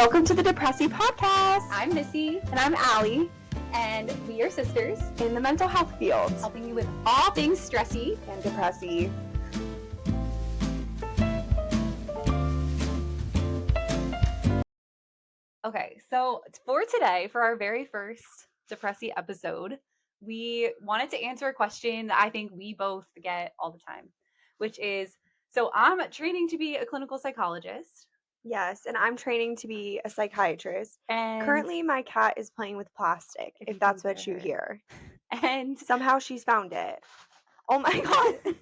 Welcome to the Depressy Podcast. I'm Missy. And I'm Allie. And we are sisters in the mental health field, helping you with all things stressy and depressy. Okay, so for today, for our very first Depressy episode, we wanted to answer a question that I think we both get all the time, which is, so I'm training to be a clinical psychologist. Yes, and I'm training to be a psychiatrist. And currently my cat is playing with plastic, if that's what you hear. And somehow she's found it. Oh my God.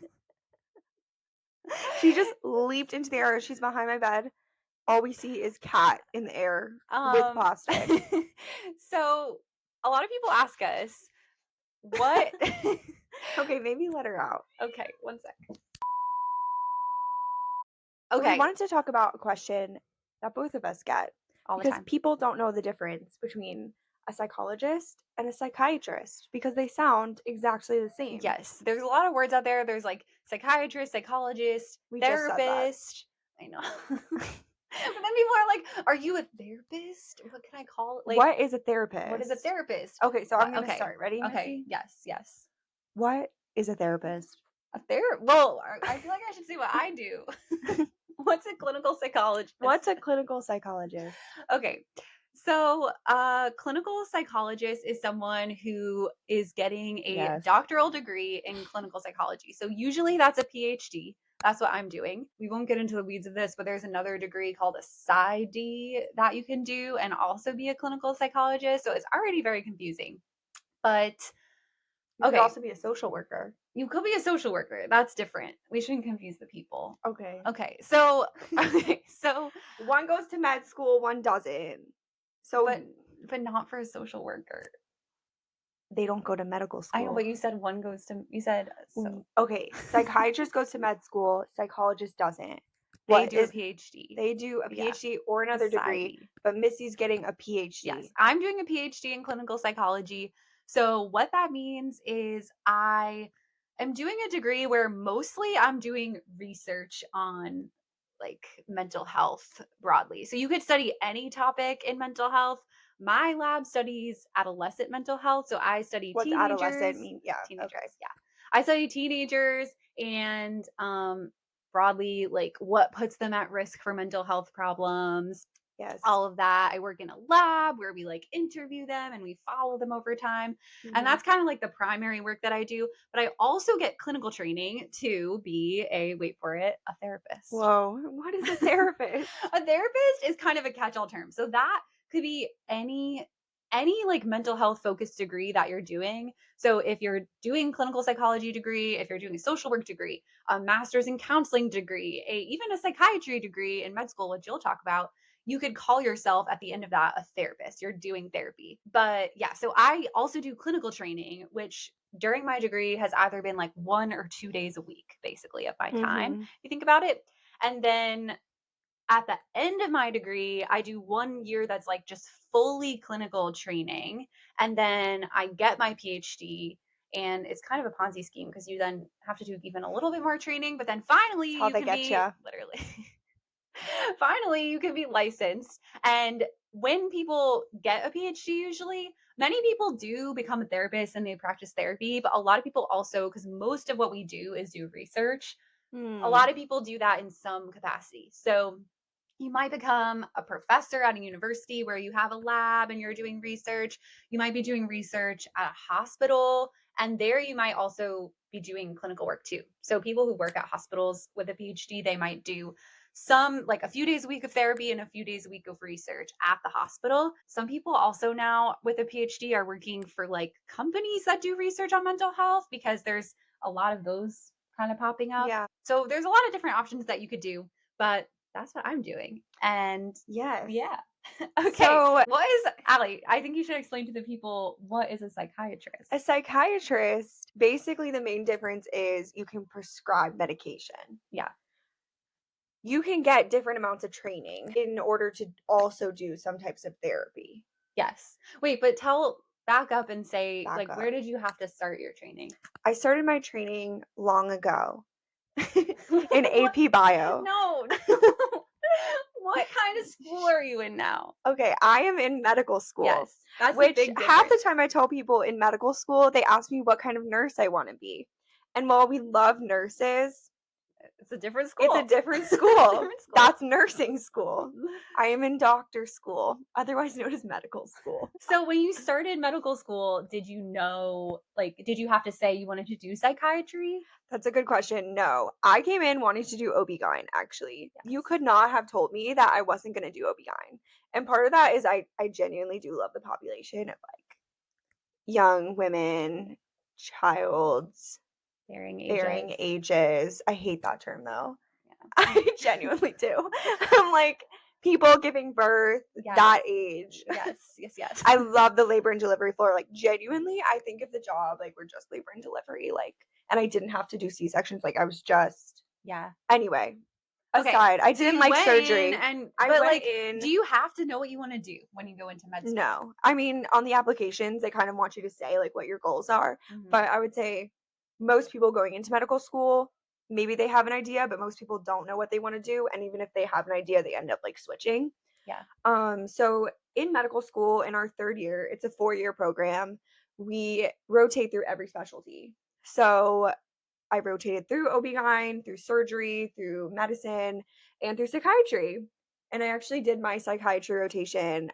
She just leaped into the air. She's behind my bed. All we see is cat in the air with plastic. So a lot of people ask us, what? Okay, maybe let her out. Okay, one sec. Okay. We wanted to talk about a question that both of us get all the time. Because people don't know the difference between a psychologist and a psychiatrist because they sound exactly the same. Yes, there's a lot of words out there. There's like psychiatrist, psychologist, therapist. I know. But then people are like, are you a therapist? What can I call it? Like, what is a therapist? What is a therapist? Okay, so I'm going to start. Ready, Missy? Okay, yes. What is a therapist? Well, I feel like I should say what I do. What's a clinical psychologist? What's a clinical psychologist? Okay, so a clinical psychologist is someone who is getting a doctoral degree in clinical psychology. So usually that's a PhD. That's what I'm doing. We won't get into the weeds of this, but there's another degree called a PsyD that you can do and also be a clinical psychologist. So it's already very confusing. But you could also be a social worker. You could be a social worker. That's different. We shouldn't confuse the people. Okay. So one goes to med school, one doesn't. So but not for a social worker. They don't go to medical school. I know, but you said one goes to, you said so. Okay, psychiatrist goes to med school, psychologist doesn't. They do a PhD. They do a PhD or another degree, but Missy's getting a PhD. Yes, I'm doing a PhD in clinical psychology. So what that means is I am doing a degree where mostly I'm doing research on like mental health broadly. So you could study any topic in mental health. My lab studies adolescent mental health. So I study teenagers. What's adolescent mean? Yeah. Teenagers. Okay. Yeah. I study teenagers and broadly like what puts them at risk for mental health problems. Yes. All of that. I work in a lab where we like interview them and we follow them over time. Mm-hmm. And that's kind of like the primary work that I do. But I also get clinical training to be wait for it, a therapist. Whoa. What is a therapist? A therapist is kind of a catch-all term. So that could be any like mental health focused degree that you're doing. So if you're doing clinical psychology degree, if you're doing a social work degree, a master's in counseling degree, even a psychiatry degree in med school, which you'll talk about, you could call yourself at the end of that a therapist. You're doing therapy. But yeah, so I also do clinical training, which during my degree has either been like 1 or 2 days a week, basically, of my time, if you think about it. And then at the end of my degree, I do 1 year that's like just fully clinical training. And then I get my PhD. And it's kind of a Ponzi scheme because you then have to do even a little bit more training. But then finally, you can be literally. Finally, you can be licensed. And when people get a PhD, usually, many people do become a therapist and they practice therapy. But a lot of people also, because most of what we do is do research, a lot of people do that in some capacity. So you might become a professor at a university where you have a lab and you're doing research. You might be doing research at a hospital. And there you might also be doing clinical work too. So people who work at hospitals with a PhD, they might do some like a few days a week of therapy and a few days a week of research at the hospital. Some people also now with a PhD are working for like companies that do research on mental health because there's a lot of those kind of popping up. Yeah. So there's a lot of different options that you could do, but that's what I'm doing. And yes. Yeah. Okay. So what is, Allie, I think you should explain to the people, what is a psychiatrist? A psychiatrist, basically the main difference is you can prescribe medication. Yeah. You can get different amounts of training in order to also do some types of therapy. Yes. Wait, but back up and say, where did you have to start your training? I started my training long ago in AP Bio. No. What kind of school are you in now? Okay, I am in medical school, Yes, that's a which big half the difference. time I tell people in medical school, they ask me what kind of nurse I want to be. And while we love nurses, It's a different it's a school. different It's a school. different school. That's nursing school. I am in doctor school, otherwise known as medical school. So when you started medical school, did you know, like, did you have to say you wanted to do psychiatry? That's a good question. No, I came in wanting to do OB-GYN, actually. You Yes. could not have told me that I wasn't going to do OB-GYN. And part of that is I genuinely do love the population of like young women, childs, Varying varying ages. ages. I hate that term though. Yeah. I genuinely do. I'm like people giving birth, Yes. that age. Yes. Yes. Yes. I love the labor and delivery floor. Like genuinely, I think if the job like we're just labor and delivery, like and I didn't have to do C-sections, like I was just Yeah. anyway, Okay. aside, I So didn't you like went in surgery. and I but went like, in do you have to know what you want to do when you go into med school? no. I mean, on the applications, they kind of want you to say like what your goals are, Mhm. but I would say most people going into medical school, maybe they have an idea, but most people don't know what they want to do, and even if they have an idea, they end up like switching. Yeah. So in medical school in our 3rd year, it's a 4-year program. We rotate through every specialty. So I rotated through OB-GYN, through surgery, through medicine, and through psychiatry. And I actually did my psychiatry rotation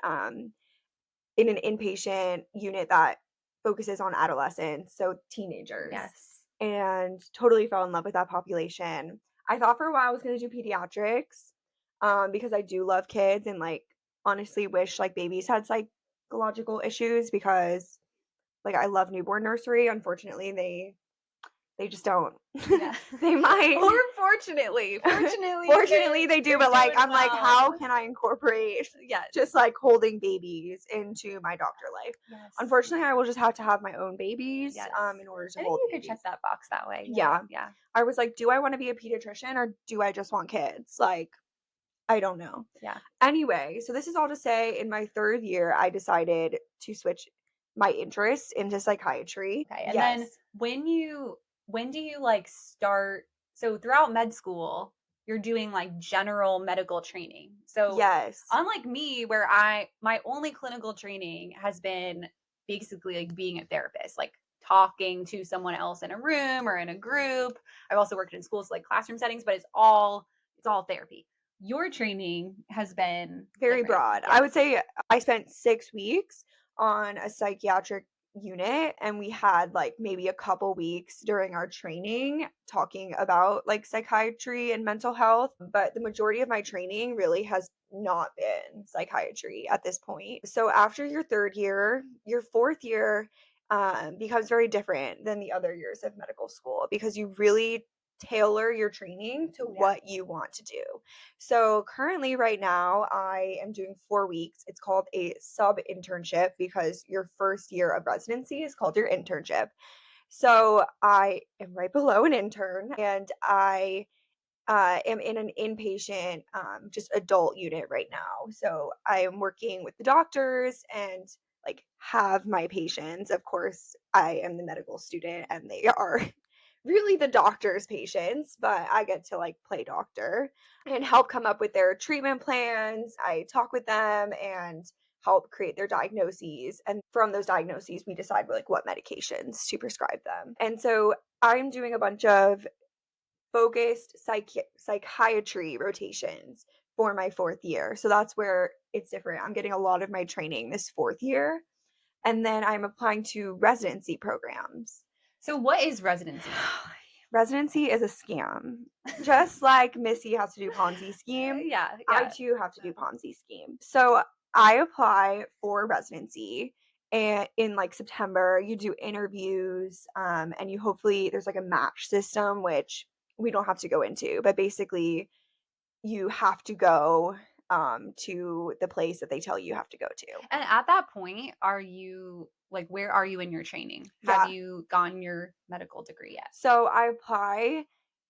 in an inpatient unit that focuses on adolescents, so teenagers, Yes. and totally fell in love with that population. I thought for a while I was going to do pediatrics because I do love kids and like honestly wish like babies had psychological issues because like I love newborn nursery. Unfortunately, they just don't. Yeah. They might. Or fortunately, Fortunately, they do, they're but like doing I'm like, how well. can I incorporate Yes. just like holding babies into my doctor life? Yes. Unfortunately, I will just have to have my own babies Yes. in order to I think hold you could check babies. that box that way. Yeah. Yeah. Yeah. I was like, do I want to be a pediatrician or do I just want kids? Like, I don't know. Yeah. Anyway, so this is all to say in my 3rd year, I decided to switch my interests into psychiatry. Okay. And then Yes. when do you like start, so throughout med school, you're doing like general medical training. So Yes. unlike me where my only clinical training has been basically like being a therapist, like talking to someone else in a room or in a group. I've also worked in schools like classroom settings, but it's all therapy. Your training has been Very different. broad. I would Yes. say I spent 6 weeks on a psychiatric unit, and we had, like, maybe a couple weeks during our training talking about, like, psychiatry and mental health, but the majority of my training really has not been psychiatry at this point. So after your 3rd year, your 4th year, becomes very different than the other years of medical school because you really tailor your training to Yeah. what you want to do. So currently, right now, I am doing 4 weeks. It's called a sub internship because your first year of residency is called your internship. So I am right below an intern and I am in an inpatient, just adult unit right now. So I am working with the doctors and like have my patients. Of course, I am the medical student and they are really the doctor's patients, but I get to like play doctor and help come up with their treatment plans. I talk with them and help create their diagnoses. And from those diagnoses, we decide like what medications to prescribe them. And so I'm doing a bunch of focused psychiatry rotations for my 4th year. So that's where it's different. I'm getting a lot of my training this 4th year, and then I'm applying to residency programs. So what is residency? Residency is a scam. Just like Missy has to do Ponzi scheme, Yeah, I yeah. too have to do Ponzi scheme. So I apply for residency and in like September, you do interviews, and you hopefully there's like a match system, which we don't have to go into, but basically you have to go to the place that they tell you have to go to. And at that point, are you like, where are you in your training? Have Yeah. you gotten your medical degree yet? So I apply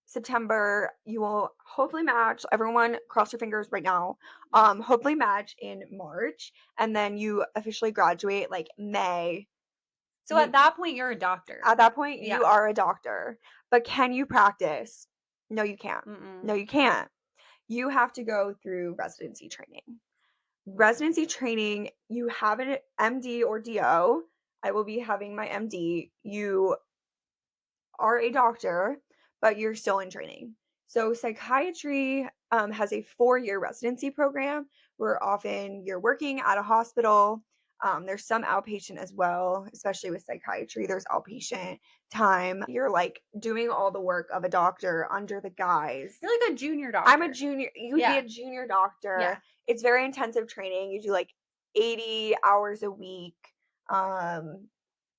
September. You will hopefully match. Everyone cross your fingers right now. Hopefully match in March. And then you officially graduate like May. So at that point, you're a doctor. At that point, you Yeah. are a doctor. But can you practice? No, you can't. Mm-mm. No, you can't. you have to go through residency training. Residency training, you have an MD or DO. I will be having my MD. You are a doctor, but you're still in training. So psychiatry has a 4-year residency program where often you're working at a hospital. There's some outpatient as well, especially with psychiatry. There's outpatient time. You're like doing all the work of a doctor under the guise. You're like a junior I'm a doctor. junior, you would be Yeah. a junior Yeah. doctor. It's very intensive training. You do like 80 hours a week. Um,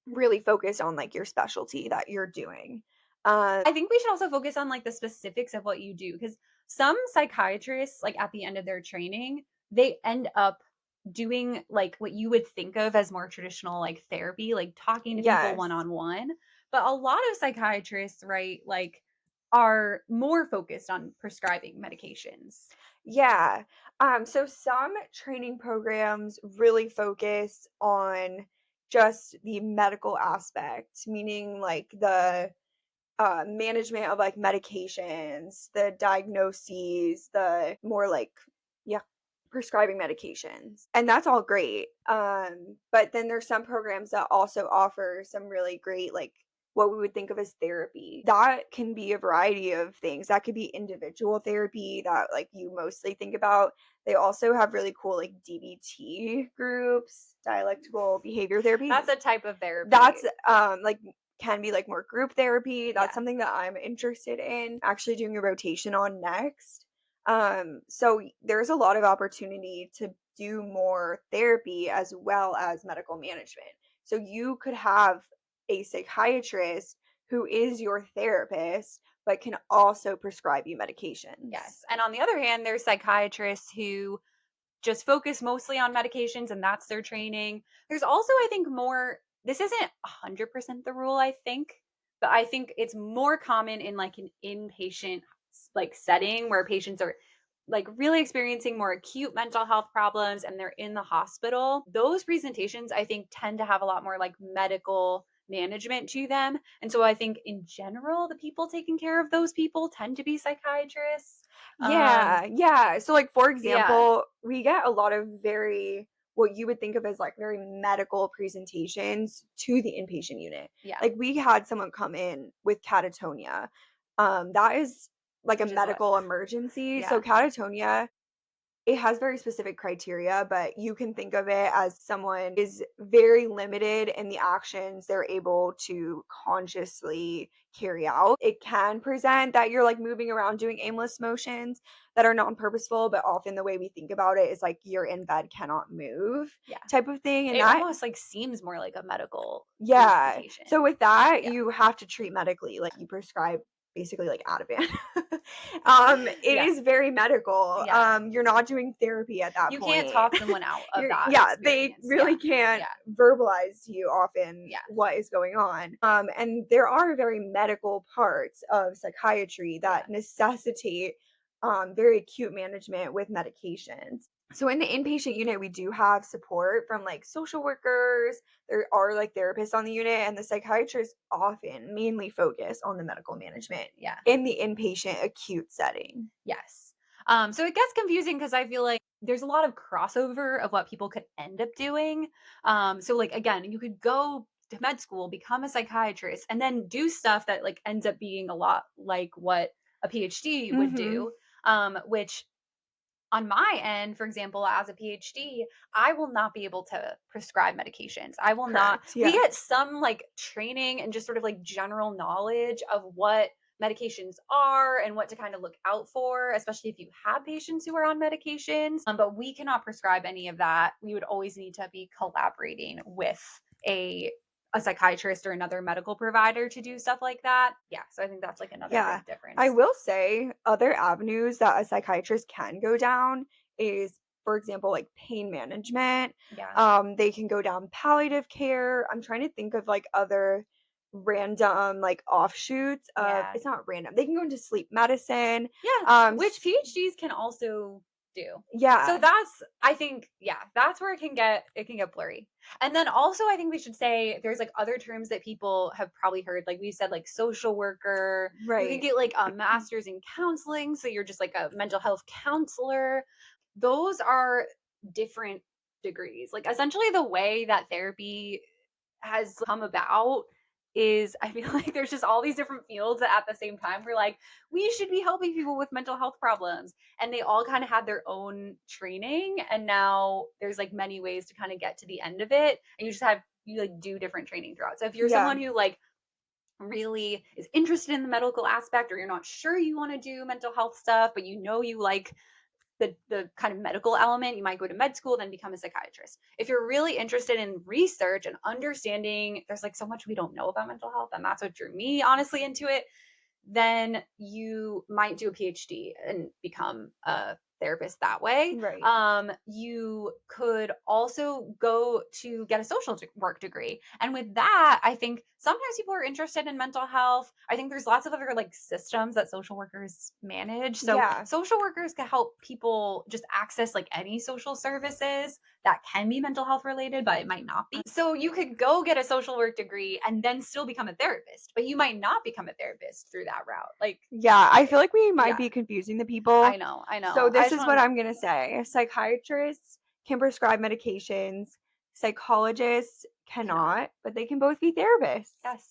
Really focused on, like, your specialty that you're doing. I think we should also focus on like the specifics of what you do because some psychiatrists, like at the end of their training, they end up doing like what you would think of as more traditional like therapy, like talking to people one Yes. on one. But a lot of psychiatrists, right, like are more focused on prescribing medications. Yeah. So some training programs really focus on just the medical aspect, meaning, like, the management of like medications, the diagnoses, the more like, yeah, prescribing medications. And that's all great. But then there's some programs that also offer some really great, like, what we would think of as therapy. That can be a variety of things. That could be individual therapy that like you mostly think about. They also have really cool like DBT groups, dialectical behavior therapy. That's a type of therapy. That's, like, can be, like, more group therapy. That's Yeah. something that I'm interested in actually doing a rotation on next. So there's a lot of opportunity to do more therapy as well as medical management. So you could have a psychiatrist who is your therapist, but can also prescribe you medications. Yes. And on the other hand, there's psychiatrists who just focus mostly on medications and that's their training. There's also, I think, more, this isn't 100% the rule, I think, but I think it's more common in like an inpatient like setting where patients are like really experiencing more acute mental health problems and they're in the hospital. Those presentations I think tend to have a lot more like medical management to them. And so I think in general the people taking care of those people tend to be psychiatrists. Yeah, yeah. So, like, for Yeah. example, we get a lot of very what you would think of as, like, very medical presentations to the inpatient unit. Yeah. Like, we had someone come in with catatonia. That is, like, a Which is what? medical emergency. So, Yeah. catatonia, it has very specific criteria, but you can think of it as someone is very limited in the actions they're able to consciously carry out. It can present that you're like moving around doing aimless motions that are non-purposeful, but often the way we think about it is like you're in bed, cannot move Yeah. type of thing. And It that, almost, like, seems more like a medical yeah. So presentation. with that, Yeah. you have to treat medically, like, you prescribe basically, like, Ativan. It Yeah. is very medical. Yeah. You're not doing therapy at that You can't point. talk someone out of You're that Yeah, they experience. really Yeah. can't Yeah. verbalize to you often Yeah. what is going on. And there are very medical parts of psychiatry Yeah. that necessitate, very acute management with medications. So in the inpatient unit, we do have support from, like, social workers. There are, like, therapists on the unit, and the psychiatrists often mainly focus on the medical management Yeah. in the inpatient acute setting. Yes. So it gets confusing because I feel like there's a lot of crossover of what people could end up doing. So like again, you could go to med school, become a psychiatrist, and then do stuff that like ends up being a lot like what a PhD would Mhm. do. Which on my end, for example, as a PhD, I will not be able to prescribe medications. I will not. Correct, We yeah. get some like training and just sort of like general knowledge of what medications are and what to kind of look out for, especially if you have patients who are on medications. But we cannot prescribe any of that. We would always need to be collaborating with a a psychiatrist or another medical provider to do stuff like that. Yeah, so I think that's like another Yeah. big I difference. will say other avenues that a psychiatrist can go down is, for example, like pain management. Yeah. They can go down palliative care. I'm trying to think of like other random like offshoots of, Yeah. it's not random. They can go into sleep medicine. Yeah, which S PhDs can also do. So Yeah. that's, I think, yeah, that's where it can get blurry. And then also I think we should say there's like other terms that people have probably heard. Like we said, like social worker. You can Right. get like a master's in counseling, so you're just like a mental health counselor. Those are different degrees. Like essentially the way that therapy has come about is I feel like there's just all these different fields that at the same time we're like, we should be helping people with mental health problems. And they all kind of had their own training. And now there's like many ways to kind of get to the end of it. And you like do different training throughout. So if you're Yeah. someone who like really is interested in the medical aspect, or you're not sure you want to do mental health stuff, but you know you like the kind of medical element, you might go to med school, then become a psychiatrist. If you're really interested in research and understanding, there's like so much we don't know about mental health, and that's what drew me honestly into it, then you might do a PhD and become a therapist that way. Right. You could also go to get a work degree. And with that, I think sometimes people are interested in mental health. I think there's lots of other like systems that social workers manage. So Yeah. social workers can help people just access like any social services that can be mental health related, but it might not be. So you could go get a social work degree and then still become a therapist, but you might not become a therapist through that route. Like, Yeah, I feel like we might yeah, be confusing the people. I know, I So know. I this just is what want I'm going to say. Psychiatrists can prescribe medications, psychologists cannot. cannot, but they can both be therapists. Yes.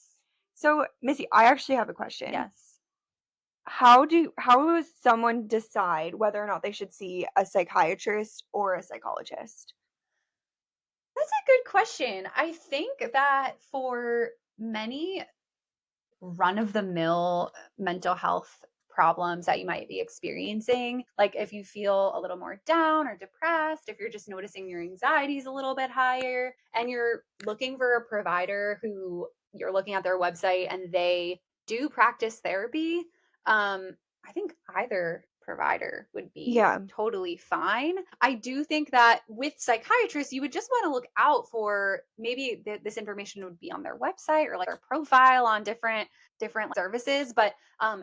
So, Missy, I actually have a question. Yes. How does someone decide whether or not they should see a psychiatrist or a psychologist? That's a good question. I think that for many run of the mill mental health problems that you might be experiencing, like if you feel a little more down or depressed, if you're just noticing your anxiety is a little bit higher and you're looking for a provider who you're looking at their website and they do practice therapy, I think either provider would be Yeah. totally fine. I do think that with psychiatrists, you would just want to look out for maybe this information would be on their website or like their profile on different services, but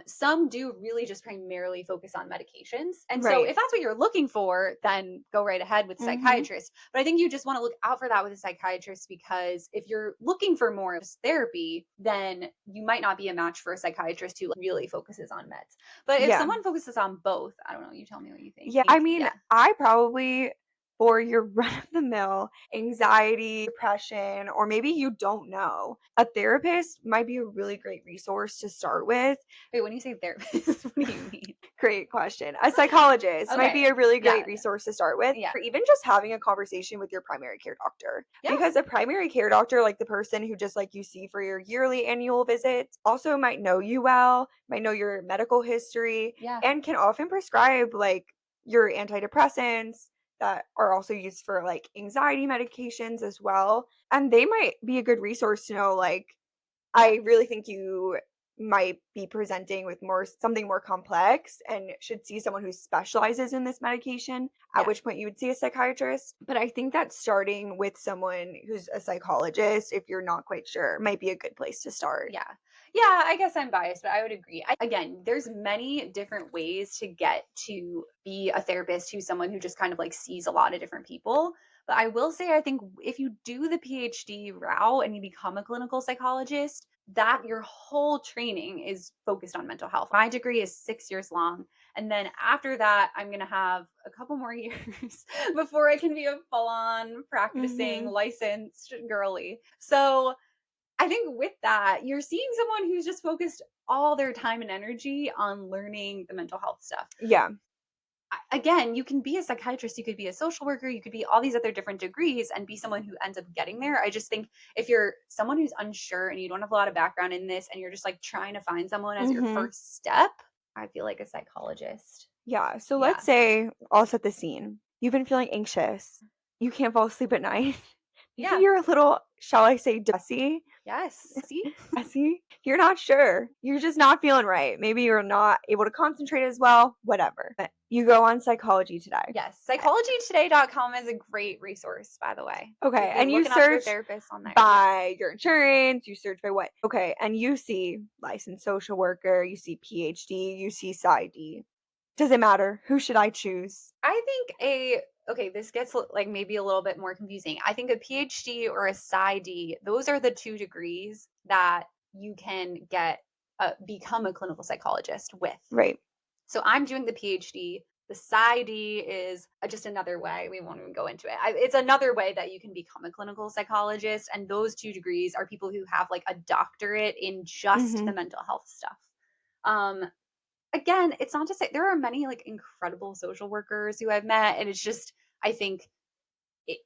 some do really just primarily focus on medications. And so Right. if that's what you're looking for, then go right ahead with Mhm. psychiatrist. But I think you just want to look out for that with a psychiatrist, because if you're looking for more just therapy, then you might not be a match for a psychiatrist who really focuses on meds. But if Yeah. someone focuses on both, I don't know, you tell me what you think. Yeah, I mean, Yeah. I probably for your run of the mill anxiety, depression, or maybe you don't know, a therapist might be a really great resource to start with. Wait, when you say therapist, what do you mean? Great question. A psychologist might be Okay. a really Yeah. great resource to start with, Yeah. or even just having a conversation with your primary care doctor. Yeah. Because a primary care doctor, like the person who just like you see for your yearly annual visits, also might know you well, might know your medical history, Yeah. and can often prescribe like your antidepressants that are also used for like anxiety medications as well. And they might be a good resource to know like Yeah. I really think you might be presenting with more something more complex and should see someone who specializes in this medication, at Yeah. which point you would see a psychiatrist. But I think that starting with someone who's a psychologist, if you're not quite sure, might be a good place to start. Yeah. Yeah, I guess I'm biased, but I would agree. Again, there's many different ways to get to be a therapist who's someone who just kind of like sees a lot of different people. But I will say, I think if you do the PhD route and you become a clinical psychologist, that your whole training is focused on mental health. My degree is 6 years long. And then after that, I'm going to have a couple more years before I can be a full on practicing Mhm. licensed girly. So I think with that, you're seeing someone who's just focused all their time and energy on learning the mental health stuff. Yeah. Again, you can be a psychiatrist, you could be a social worker, you could be all these other different degrees and be someone who ends up getting there. I just think if you're someone who's unsure and you don't have a lot of background in this and you're just like trying to find someone as your Mhm. first step, I feel like a psychologist. Yeah. So let's Yeah. say I'll set the scene. You've been feeling anxious. You can't fall asleep at night. Maybe Yeah. you're a little, shall I say, dusty. Yes. See? Messy, you're not sure. You're just not feeling right. Maybe you're not able to concentrate as well, whatever. But you go on Psychology Today. Yes. Psychologytoday.com is a great resource, by the way. Okay, If you're and you looking up your search therapist on there. Yeah. by your insurance, you search by what? Okay, and you see licensed social worker, you see PhD, you see PsyD. Does it matter? Who should I choose? I think okay, this gets like maybe a little bit more confusing. I think a PhD or a PsyD, those are the 2 degrees that you can get become a clinical psychologist with. Right. So I'm doing the PhD. The PsyD is just another way. We won't even go into it. It's another way that you can become a clinical psychologist. And those 2 degrees are people who have like a doctorate in just the Mhm. mental health stuff. Um, Again, it's not to say there are many like incredible social workers who I've met, and it's just I think it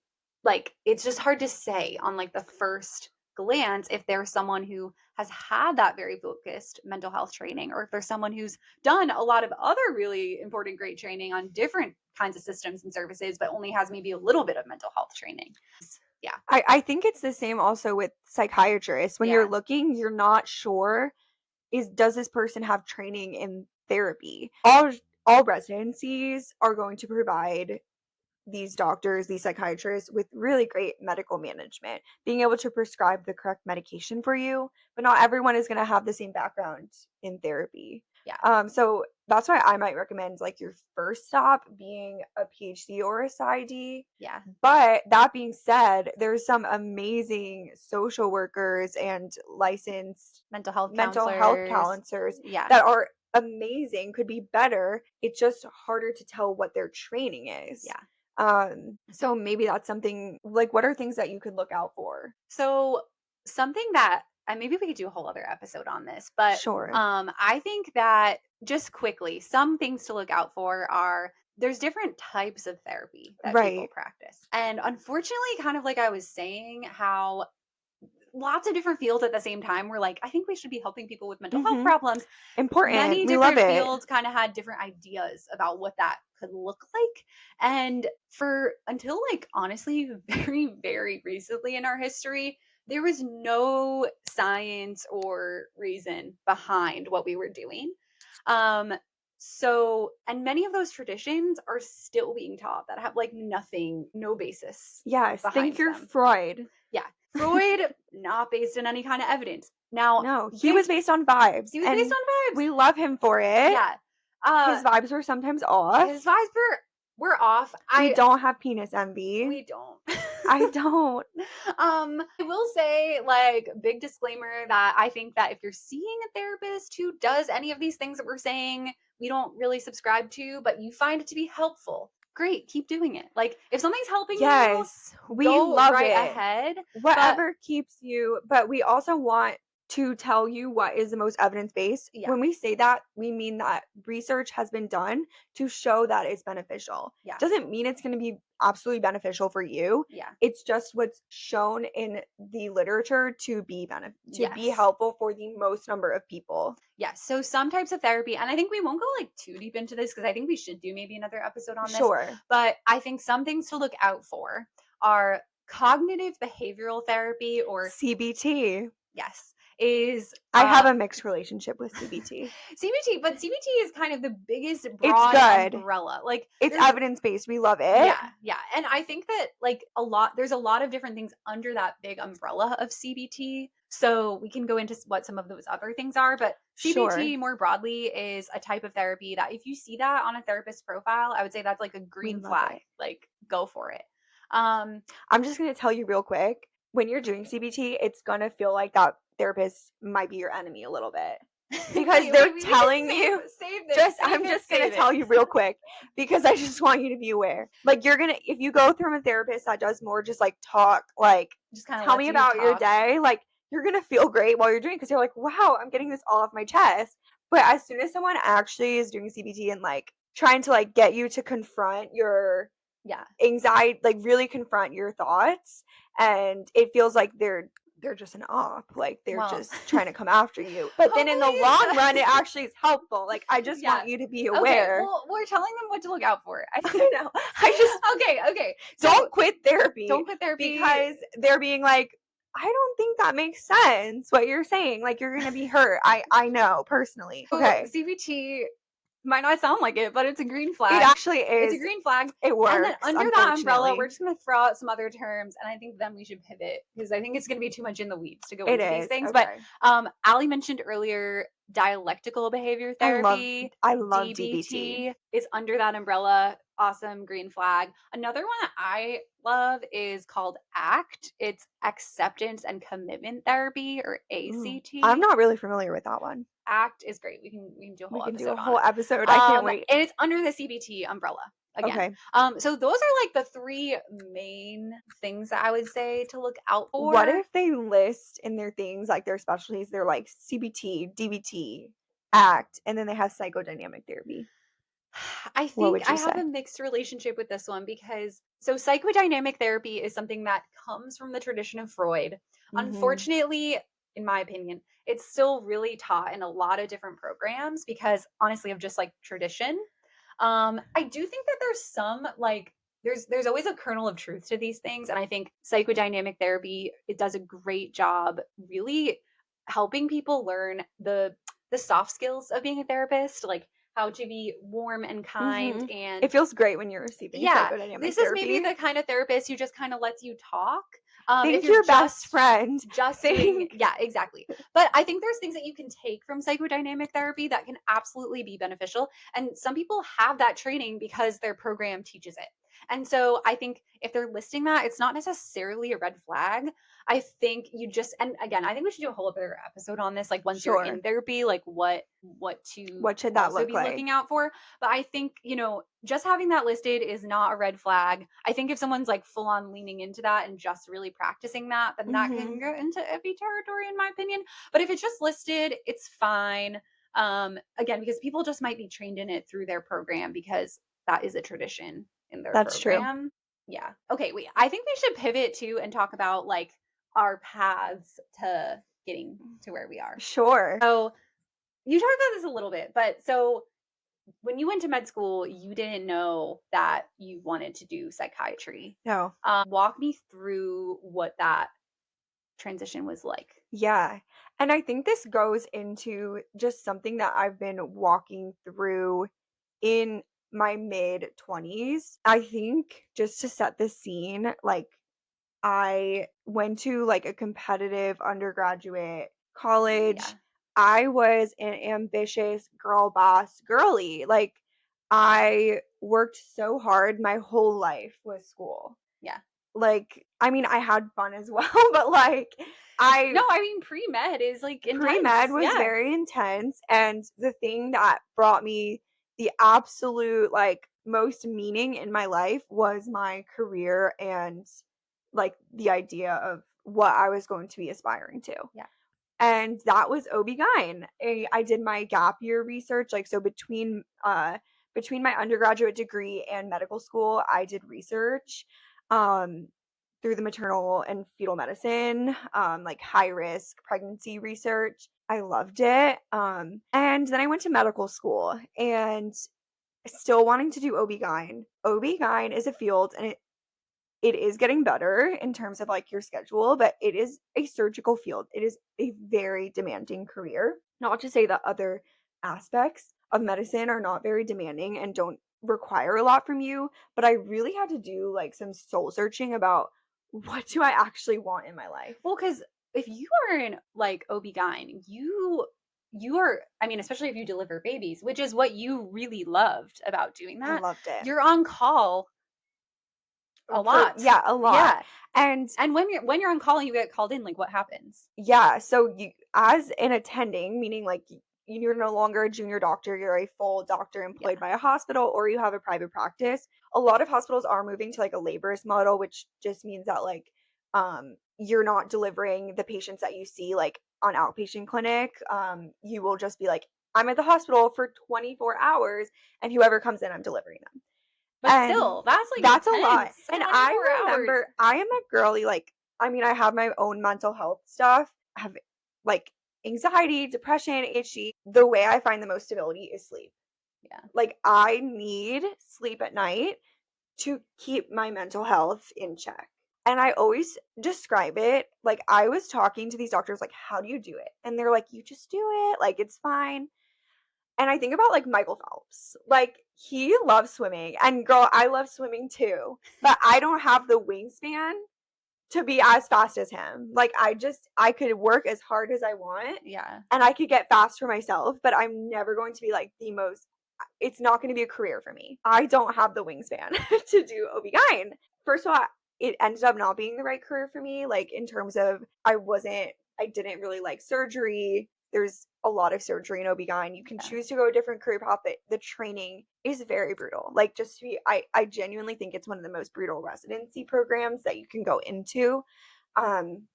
it's just hard to say on like the first glance if there's someone who has had that very focused mental health training or if there's someone who's done a lot of other really important great training on different kinds of systems and services but only has maybe a little bit of mental health training. Yeah. I think it's the same also with psychiatrists. When you're Yeah. looking, you're not sure is does this person have training in therapy? All residencies are going to provide these doctors, these psychiatrists with really great medical management, being able to prescribe the correct medication for you, but not everyone is going to have the same background in therapy. Yeah. So that's why I might recommend like your first stop being a PhD or a PsyD. Yeah. But that being said, there's some amazing social workers and licensed Mental health mental health counselors. counselors Yeah. that are amazing, could be better. It's just harder to tell what their training is. Yeah. So maybe that's something like what are things that you could look out for? So something that and maybe we could do a whole other episode on this, but Sure. I think that just quickly, some things to look out for are there's different types of therapy that people Right. practice. And unfortunately, kind of like I was saying, how lots of different fields at the same time were like, I think we should be helping people with mental health Mhm. problems. Important. Many We love different it. fields kind of had different ideas about what that could look like. And for until like honestly, very, very recently in our history, there was no science or reason behind what we were doing. Um, and many of those traditions are still being taught that have like nothing, no basis Yes, think behind your them. Freud. Yeah. Freud, not based in any kind of evidence. Now, No, he was think based on vibes, he was based and on vibes. we love him for it. Yeah. Uh His vibes were sometimes his off. vibes were off. We don't have penis envy. We don't. I don't. I will say, like, big disclaimer that I think that if you're seeing a therapist who does any of these things that we're saying, we don't really subscribe to, but you find it to be helpful, great, keep doing it. Like, if something's helping you, Yes, we go love right it. ahead. But Whatever keeps you, but we also want to tell you what is the most evidence-based. yeah, When we say that, we mean that research has been done to show that it's beneficial. yeah, Doesn't mean it's gonna be absolutely beneficial for you. yeah, It's just what's shown in the literature to be yes. helpful for the most number of people. Yes. So some types of therapy, and I think we won't go like too deep into this because I think we should do maybe another episode on this. Sure. But I think some things to look out for are cognitive behavioral therapy, or CBT. yes, is I have a mixed relationship with CBT. CBT. But CBT is kind of the biggest It's broad good. umbrella. Like It's there's evidence-based. We love it. yeah, yeah. And I think that like there's a lot of different things under that big umbrella of CBT. So we can go into what some of those other things are, but Sure. CBT more broadly is a type of therapy that if you see that on a therapist's profile, I would say that's like a We green love flag. it. Like go for it. Um I'm just gonna tell you real quick, when you're doing CBT, it's gonna feel like that therapist might be your enemy a little bit. Because they're we can telling you save this. just Save I'm it, just gonna save tell it. you real quick because I just want you to be aware. Like you're gonna if you go through a therapist that does more just like talk, like Just kind of tell lets me you about your talk. day, like you're gonna feel great while you're doing because you're like, wow, I'm getting this all off my chest. But as soon as someone actually is doing CBT and like trying to like get you to confront your Yeah. anxiety, like really confront your thoughts, and it feels like they're just an op, like they're Well, just trying to come after you, but then in hopefully the it long run it does. actually is helpful. Like I just Yeah. want you to be Okay, aware. well, we're telling them what to look out for. I I know, I just okay. So don't quit therapy don't quit therapy. because they're being like, I don't think that makes sense what you're saying, like you're gonna be hurt. I know personally. So Okay. CBT Might not sound like it, but it's a green It flag. actually It's a is. green flag. It And then works, under that umbrella, we're unfortunately. just gonna throw out some other terms, and I think then we should pivot because I think it's gonna be too much in the weeds to go It into these is, things. But okay. Allie mentioned earlier dialectical behavior I love therapy. I love DBT. DBT is under that umbrella. Awesome, green flag. Another one that I love is called ACT. It's acceptance and commitment therapy, or Ooh, I'm ACT. not really familiar with that one. ACT is great. We can do a We whole can do a episode on whole it. episode, I can't wait. And it's under the CBT umbrella again. Okay. So those are like the three main things that I would say to look out What for. if they list in their things, like their specialties, they're like CBT, DBT, ACT, and then they have psychodynamic therapy? I What think would I you have say? a mixed relationship with this one because so psychodynamic therapy is something that comes from the tradition of Freud. Mhm. Unfortunately, in my opinion, it's still really taught in a lot of different programs because honestly of just like tradition. I do think that there's some like there's always a kernel of truth to these things, and I think psychodynamic therapy it does a great job really helping people learn the soft skills of being a therapist, like how to be warm and kind Mhm. and It feels great when you're receiving yeah, psychodynamic this is maybe therapy. the kind of therapist who just kind of lets you talk. If Think you're your best friend. just doing Think yeah, exactly. But I think there's things that you can take from psychodynamic therapy that can absolutely be beneficial. And some people have that training because their program teaches it. And so I think if they're listing that, it's not necessarily a red flag. I think you just and again, I think we should do a whole other episode on this, like once you're in sure. therapy, like what to What should that also look be like? looking out for. But I think, just having that listed is not a red flag. I think if someone's like full on leaning into that and just really practicing that, then that can Mhm. go into iffy territory, in my opinion. But if it's just listed, it's fine. Again, because people just might be trained in it through their program because that is a tradition in their That's true. program. Yeah. Okay. Wait. I think we should pivot too and talk about like our paths to getting to where we are. Sure. So you talked about this a little bit, but so when you went to med school, you didn't know that you wanted to do psychiatry. No. Walk me through what that transition was like. Yeah. And I think this goes into just something that I've been walking through in my mid 20s. I think just to set the scene, like I went to like a competitive undergraduate college. Yeah. I was an ambitious girl boss girly. Like I worked so hard my whole life with school. Yeah. Like I mean I had fun as well, but like I No, I mean pre-med is like pre-med intense. was Yeah. very intense, and the thing that brought me the absolute, like, most meaning in my life was my career and, like, the idea of what I was going to be aspiring to, Yeah. and that was OB-GYN. I did my gap year research, like, so between my undergraduate degree and medical school, I did research, um, through the maternal and fetal medicine, like high risk pregnancy research. I loved it. And then I went to medical school and still wanting to do OB-GYN. OB-GYN is a field and it is getting better in terms of like your schedule, but it is a surgical field. It is a very demanding career. Not to say that other aspects of medicine are not very demanding and don't require a lot from you, but I really had to do like some soul searching about what do I actually want in my life? Well, because if you are in like OB-GYN, you are, I mean, especially if you deliver babies, which is what you really loved about doing I that, loved it. you're on call a For lot. yeah, a lot. Yeah. And And when you're on call and you get called in, like what happens? yeah, so you as an attending, meaning like you're no longer a junior doctor, you're a full doctor employed Yeah. by a hospital or you have a private practice. A lot of hospitals are moving to like a laborist model, which just means that like you're not delivering the patients that you see like on outpatient clinic. You will just be like, I'm at the hospital for 24 hours and whoever comes in, I'm delivering them. But And still, that's like that's a lot. intense. And 24 I hours. remember I am a girly, like, I mean, I have my own mental health stuff. I have like anxiety, depression, ADHD. The way I find the most stability is sleep. Yeah. Like, I need sleep at night to keep my mental health in check. And I always describe it like I was talking to these doctors, like, how do you do it? And they're like, you just do it. Like, it's fine. And I think about, like, Michael Phelps. Like, he loves swimming, and girl, I love swimming too, but I don't have the wingspan to be as fast as him. Like, I could work as hard as I want, Yeah. and I could get fast for myself, but I'm never going to be, like, the most it's not gonna be a career for me. I don't have the wingspan to do OB-GYN. First of all, it ended up not being the right career for me, like, in terms of I didn't really like surgery. There's a lot of surgery in OB-GYN. You can Yeah. choose to go a different career path, but the training is very brutal. Like, just to be I genuinely think it's one of the most brutal residency programs that you can go into. Um,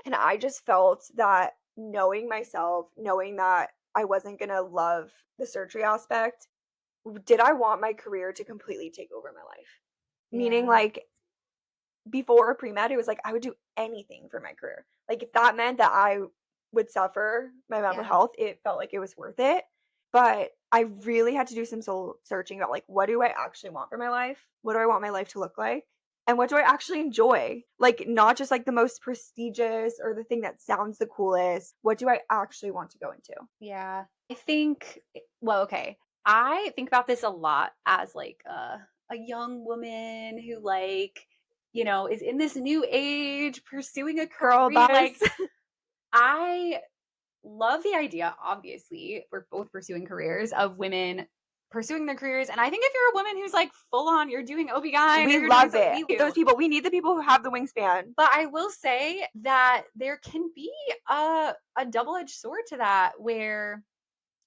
and I just felt that knowing myself, knowing that I wasn't gonna love the surgery aspect, did I want my career to completely take over my life? Meaning, Yeah. like, before pre-med, it was like I would do anything for my career. Like, if that meant that I would suffer my mental Yeah. health, it felt like it was worth it. But I really had to do some soul searching about, like, what do I actually want for my life? What do I want my life to look like? And what do I actually enjoy? Like, not just like the most prestigious or the thing that sounds the coolest. What do I actually want to go into? Yeah. I think well, okay. I think about this a lot as like a young woman who like, is in this new age pursuing a Girl career. boss. Like I love the idea, obviously, we're both pursuing careers of women pursuing their careers. And I think if you're a woman who's like full on, you're doing OB-GYN or We you're doing love so it. we Those do. people. We need the people who have the wingspan. But I will say that there can be a double-edged sword to that where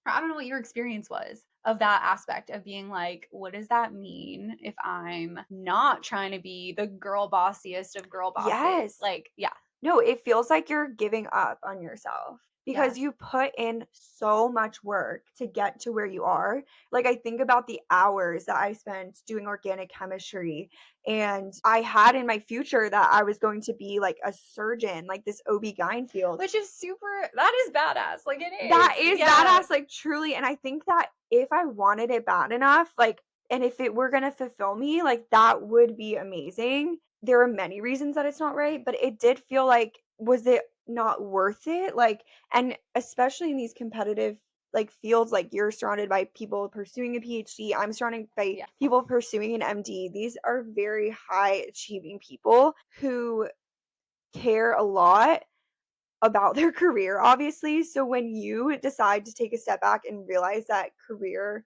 I don't know what your experience was of that aspect of being like, what does that mean if I'm not trying to be the girl bossiest of girl bosses? Yes. Like, yeah, No, it feels like you're giving up on yourself yeah, because you put in so much work to get to where you are. Like, I think about the hours that I spent doing organic chemistry, and I had in my future that I was going to be like a surgeon, like this OB-GYN field. which is that is badass. Like, it That is. is Yeah, badass, like, truly, and I think that if I wanted it bad enough, like and if it were gonna fulfill me, like, that would be amazing. There are many reasons that it's not right, but it did feel like, was it not worth it? Like and especially in these competitive, like, fields, like, you're surrounded by people pursuing a PhD, I'm surrounded by yeah. people pursuing an MD. These are very high achieving people who care a lot about their career, obviously. So when you decide to take a step back and realize that career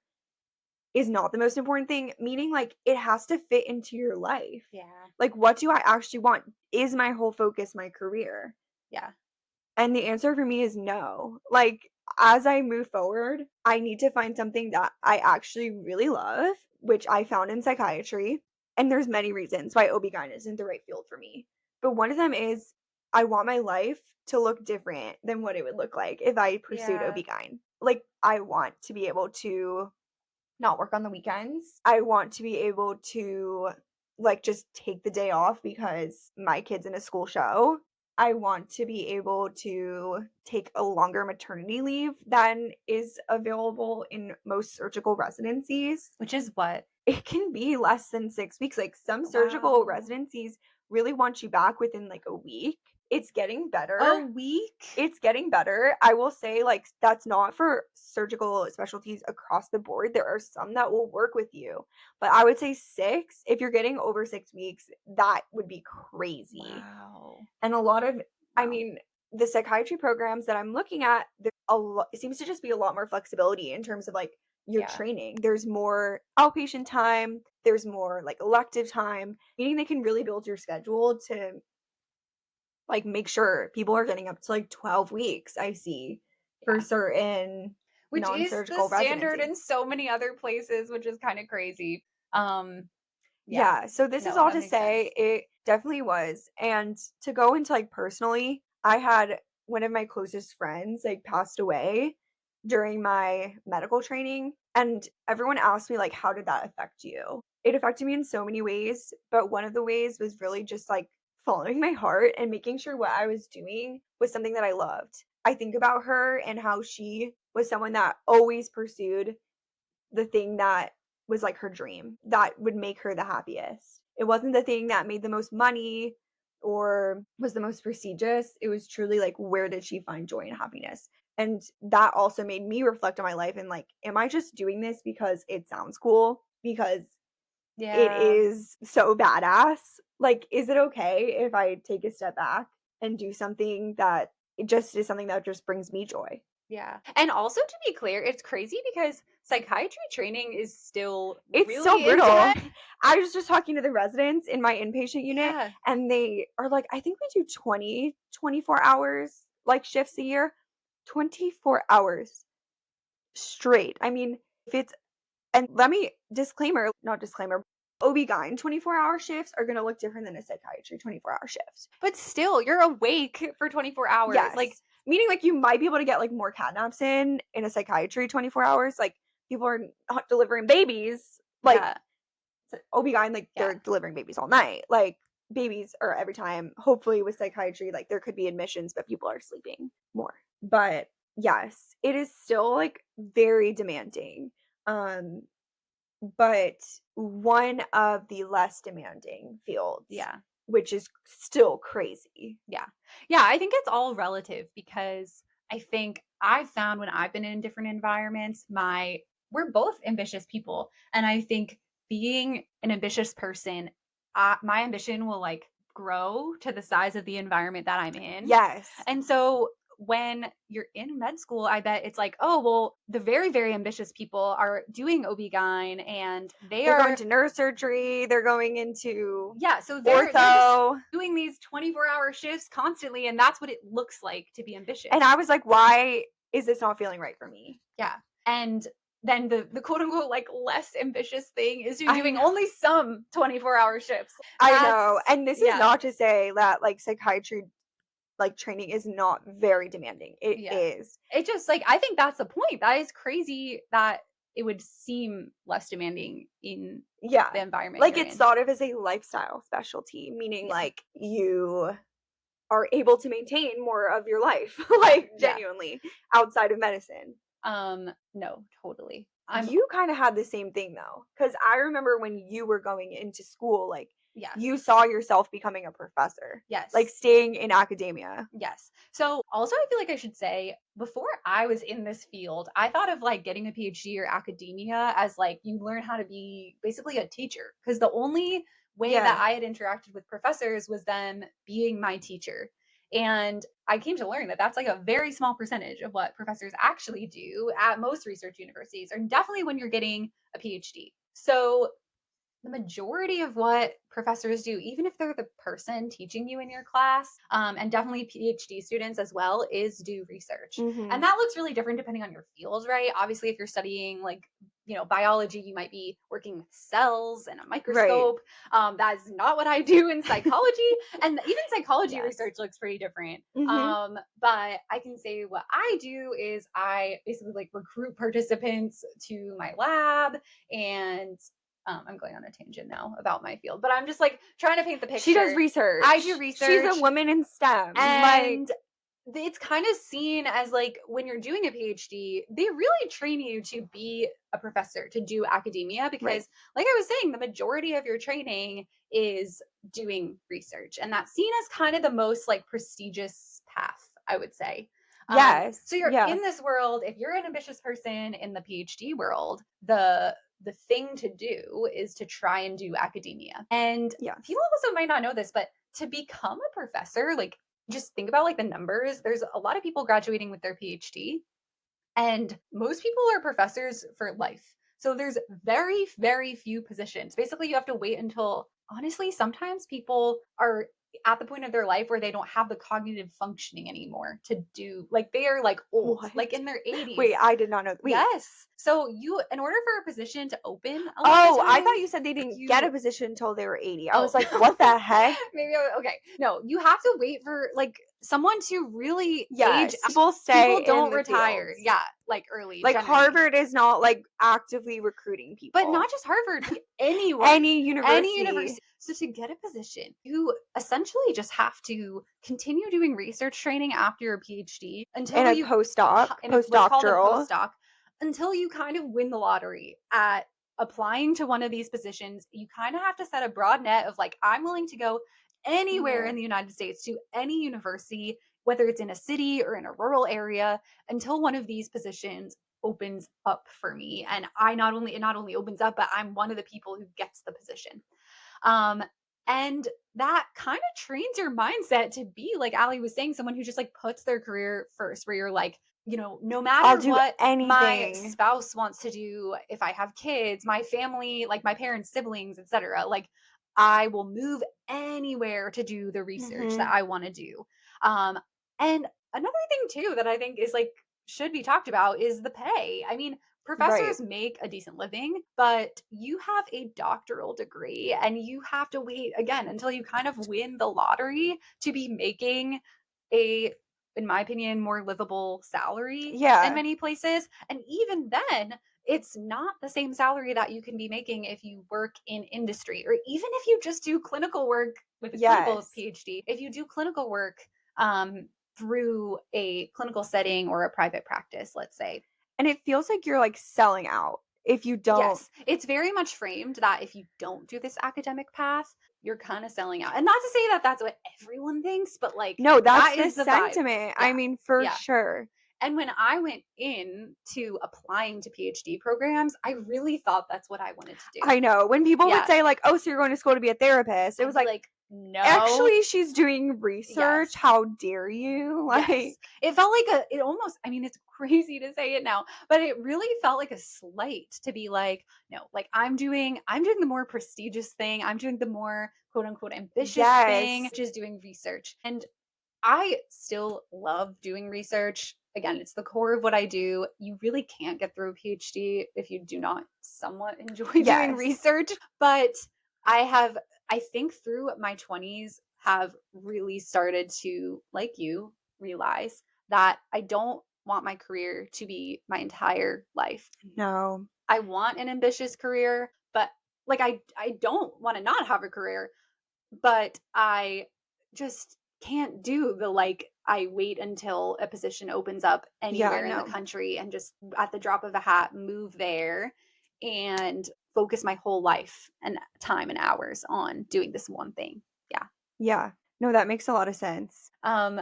is not the most important thing, meaning like it has to fit into your life. Yeah, Like, what do I actually want? Is my whole focus my career? yeah, And the answer for me is no. Like, as I move forward, I need to find something that I actually really love, which I found in psychiatry. And there's many reasons why OB-GYN isn't the right field for me. But one of them is I want my life to look different than what it would look like if I pursued yeah, OB-GYN. Like, I want to be able to not work on the weekends. I want to be able to, like, just take the day off because my kid's in a school show. I want to be able to take a longer maternity leave than is available in most surgical residencies. which is what? It can be less than 6 weeks. Like, some surgical Wow. residencies really want you back within, like, a week. It's getting A better. week? It's getting better. I will say, like, that's not for surgical specialties across the board. There are some that will work with you, but I would say 6, if you're getting over 6 weeks, that would be crazy. Wow. And a lot of I Wow. mean, the psychiatry programs that I'm looking at, there a lot it seems to just be a lot more flexibility in terms of, like, your Yeah. training. There's more outpatient time, there's more, like, elective time, meaning they can really build your schedule to like, make sure people are getting up to, like, 12 weeks, I see, for Yeah. certain Which is the non-surgical standard residencies. in so many other places, which is kinda crazy. Yeah. Yeah, so this is No, all that to makes say sense. it definitely was, and to go into, like, personally, I had one of my closest friends, like, passed away during my medical training, and everyone asked me, like, "How did that affect you?" It affected me in so many ways, but one of the ways was really just, like, following my heart and making sure what I was doing was something that I loved. I think about her and how she was someone that always pursued the thing that was like her dream, that would make her the happiest. It wasn't the thing that made the most money or was the most prestigious. It was truly like, where did she find joy and happiness? And that also made me reflect on my life and like, am I just doing this because it sounds cool? Because it Yeah. is so badass? Like, is it okay if I take a step back and do something that it just is something that just brings me joy? Yeah. And also to be clear, it's crazy because psychiatry training is still It's so really brutal. intense. I was just talking to the residents in my inpatient unit, Yeah. and they are like, I think we do 24 hours, like, shifts a year. 24 hours straight. I mean, if it's and let me disclaimer, not disclaimer, OB-GYN 24-hour shifts are gonna look different than a psychiatry 24-hour shift. But still, you're awake for 24 hours. Like, Yes. Meaning, like, you might be able to get, like, more cat naps in a psychiatry 24 hours, like, people are not delivering babies, like, yeah. OB-GYN, like, Yeah. they're delivering babies all night, like, babies are every time. Hopefully, with psychiatry, like, there could be admissions, but people are sleeping more. But, yes, it is still, like, very demanding, um, but one of the less demanding fields, Yeah. which is still crazy. Yeah. Yeah, I think it's all relative because I think I've found when I've been in different environments, we're both ambitious people. And I think being an ambitious person, my ambition will like grow to the size of the environment that I'm in. Yes. And so when you're in med school, I bet it's like, oh, well, the very, very ambitious people are doing OB-GYN and they They're going are to neurosurgery, they're going into yeah, so they're just ortho, doing these 24-hour shifts constantly, and that's what it looks like to be and ambitious. I was like, "Why is this not feeling right for me?" Yeah. And then the quote unquote like less ambitious thing is you I doing know. only some 24-hour shifts. I know, That's and this is yeah. not to say that, like, psychiatry, like, training is not very demanding. It Yeah. is. It just like I think that's the point. That is crazy that it would seem less demanding in Yeah. the environment Like, you're it's in. thought of as a lifestyle specialty, meaning, Yeah. like, you are able to maintain more of your life, like, Yeah. genuinely, outside of medicine. No, totally. You kinda had the same thing, though, because I remember when you were going into school, like, Yeah. you saw yourself becoming a professor, like, Yes. staying in academia. Yes. So also I feel like I should say before I was in this field, I thought of like getting a PhD or academia as like you learn how to be basically a teacher because the only way that Yeah. I had interacted with professors was them being my teacher. And I came to learn that that's like a very small percentage of what professors actually do at most research universities, or definitely when you're getting a PhD. So the majority of what professors do, even if they're the person teaching you in your class, and definitely PhD students as well, is do research. And Mhm. that looks really different depending on your field, right? Obviously, if you're studying like, biology, you might be working with cells and a Right. microscope. That is not what I do in psychology. And even psychology Yes. research looks pretty different. Mhm. But I can say what I do is I basically like recruit participants to my lab and I'm going on a tangent now about my field, but I'm just like trying to paint the She does picture. I do research. She's a research woman in STEM, like and it's kind of seen as like when you're doing a PhD, they really train you to be a professor, to do academia, right. because, like I was saying, the majority of your training is doing research. And that's seen as kind of the most like prestigious path, I would say. So Yes. you're Yeah. in this world, if you're an ambitious person in the PhD world, the thing to do is to try and do academia. And Yes. people also might not know this, but to become a professor, like just think about like the numbers. There's a lot of people graduating with their PhD, and most people are professors for life. So there's very, very few positions. Basically, you have to wait until honestly, sometimes people are at the point of their life where they don't have the cognitive functioning anymore to do like they are like old, What? like in their Wait, 80s. I did not know. Wait. Yes. So you in order for a position to open a lot of the Oh, I thought times, you said they didn't get a you position until they were 80. I oh, was like, "What the heck?" maybe okay. No, you have to wait for like someone to really age Yes, out. people People stay in don't the retire. fields. Yeah, like early Like, generally. Harvard is not, like, actively recruiting But people. not just Harvard, like anyone, Any any university university. So to get a position, you essentially just have to continue doing research training after your PhD and until a you postdoc, and what's called a postdoctoral. postdoc until you kind of win the lottery at applying to one of these positions. You kind of have to set a broad net of like, I'm willing to go anywhere in Anywhere. the United States to any university. whether it's in a city or in a rural area, until one of these positions opens up for me. And it not only opens up, but I'm one of the people who gets the position. Um, and that kind of trains your mindset to be like Ali was saying, someone who just like puts their career first, where you're like, no I'll matter do what my anything. spouse wants to do, if I have kids, my family, like my parents, siblings, etc., like I will move anywhere to do the research that Mhm. I want to do. Um, and another thing too that I think is like should be talked about is the pay. I mean, Right. professors make a decent living, but you have a doctoral degree and you have to wait again until you kind of win the lottery to be making a, in my opinion, more livable salary in Yeah. many places. And even then, it's not the same salary that you can be making if you work in industry or even if you just do clinical work with a clinical Yes. PhD. If you do clinical work through a clinical setting or a private practice, let's say. And it feels like you're, like, selling out if you don't. Yes, it's very much framed that if you don't do this academic path, you're kind of selling out. And not to say that that's what everyone thinks, but like No, that's that the is the vibe. sentiment. I Yeah. mean, for Yeah. sure. And when I went in to applying to PhD programs, I really thought that's what I wanted to do. I know. When people would Yeah. say, like, "Oh, so you're going to school to be a therapist," it I'd was be like, like, no. "Actually, she's doing research. Yes. How dare you?" Yes. Like, It felt like it almost, I mean, it's crazy to say it now, but it really felt like a slight to be like, no, like I'm doing the more prestigious thing. I'm doing the more quote unquote ambitious thing, yes. which is doing research. And I still love doing research. Again, it's the core of what I do. You really can't get through a PhD if you do not somewhat enjoy doing Yes. research. But I have, I think through my 20s, have really started to, like you, realize that I don't want my career to be my entire life. No. I want an ambitious career, but like I don't want to not have a career, but I just can't do the like I wait until a position opens up Yeah, anywhere in the no. country and just at the drop of a hat move there and focus my whole life and time and hours on doing this one thing. Yeah. Yeah. No, that makes a lot of sense. Um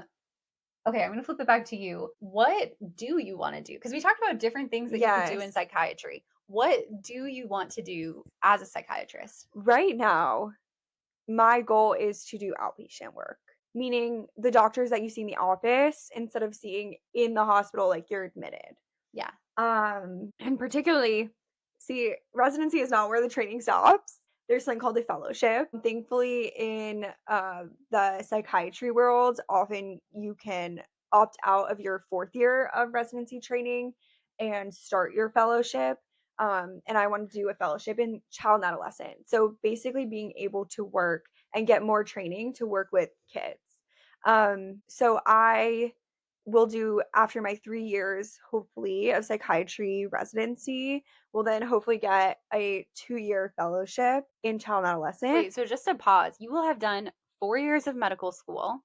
okay, I'm going to flip it back to you. What do you want to do? Because we talked about different things that you could do in Yes. psychiatry. What do you want to do as a psychiatrist? Right now, my goal is to do outpatient work, meaning the doctors that you see in the office instead of seeing in the hospital like you're admitted. Yeah. And particularly, see, residency is not where the training stops. There's something called a fellowship. Thankfully, in the psychiatry world, often you can opt out of your fourth year of residency training and start your fellowship. And I want to do a fellowship in child and adolescent. So basically, being able to work and get more training to work with kids. So I will do after my 3 years, hopefully, of psychiatry residency, will then hopefully get a 2-year fellowship in child and adolescent. Wait, so just to pause, you will have done 4 years of medical school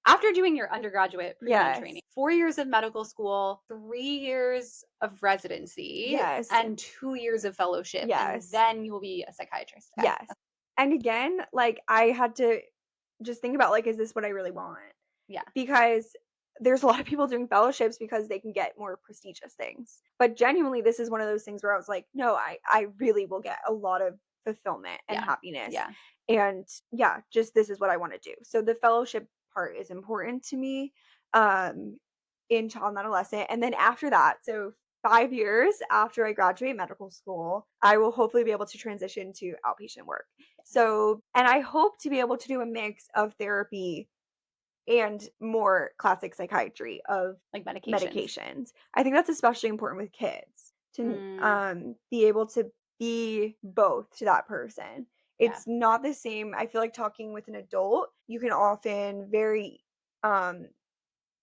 after doing your undergraduate pre-med training, Yes. 4 years of medical school, 3 years of residency, Yes. and 2 years of fellowship, and Yes. then you will be a psychiatrist. Okay. Yes. And again, like, I had to just think about, like, is this what I really want? Yeah. Because there's a lot of people doing fellowships because they can get more prestigious things. But genuinely, this is one of those things where I was like, no, I really will get a lot of fulfillment and Yeah. happiness. Yeah. And yeah, just this is what I want to do. So the fellowship part is important to me um in child and adolescent. And then after that, so 5 years after I graduate medical school, I will hopefully be able to transition to outpatient work. Yes. So, and I hope to be able to do a mix of therapy and more classic psychiatry of Like medications. medications. I think that's especially important with kids to Mm, be able to be both to that person. yeah. It's not the same. I feel like talking with an adult, you can often very um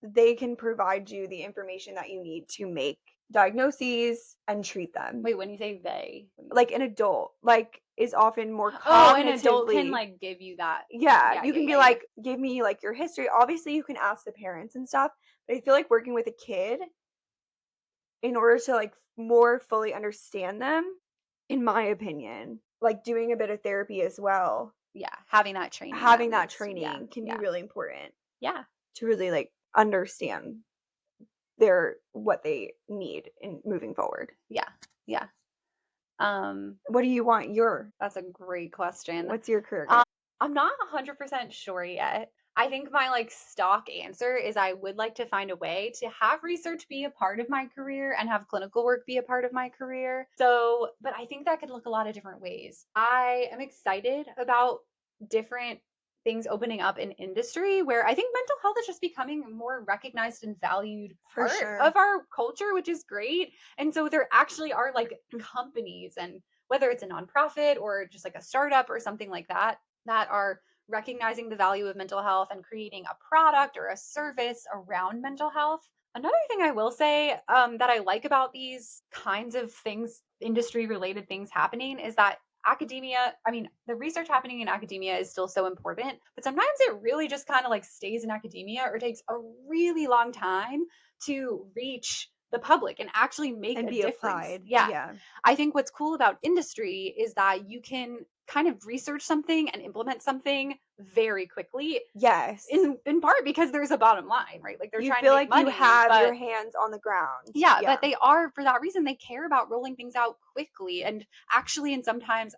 they can provide you the information that you need to make diagnoses and treat them. Wait, when you say they, what do you Like mean? an adult, like is often more Oh, an adult can cognitively. like give you that. Yeah, Yeah, you yeah, can yeah, be yeah. like, "Give me, like, your history." Obviously, you can ask the parents and stuff, but I feel like working with a kid in order to, like, more fully understand them, in my opinion, like, doing a bit of therapy as well, Yeah. Having that training at having that least. Yeah. training can be Yeah. really important Yeah. to really, like, understand what they need in moving forward. Yeah. Yeah. Um, What do you want that's a great question. what's your career Um, goal? I'm not 100% sure yet. I think my like stock answer is I would like to find a way to have research be a part of my career and have clinical work be a part of my career. So, but I think that could look a lot of different ways. I am excited about different things opening up in industry where I think mental health is just becoming a more recognized and valued For part sure. of our culture, which is great. And so there actually are like companies, and whether it's a nonprofit or just like a startup or something like that, that are recognizing the value of mental health and creating a product or a service around mental health. Another thing I will say that I like about these kinds of things, industry related things happening, is that academia, I mean, the research happening in academia is still so important, but sometimes it really just kind of like stays in academia or takes a really long time to reach the public and actually make And a be difference. applied. Yeah. Yeah. I think what's cool about industry is that you can kind of research something and implement something very quickly, Yes. in part because there's a bottom line, right? Like they're You trying to feel make like you money, have your but hands on the ground. yeah, Yeah. but they are, for that reason, they care about rolling things out quickly and actually, and sometimes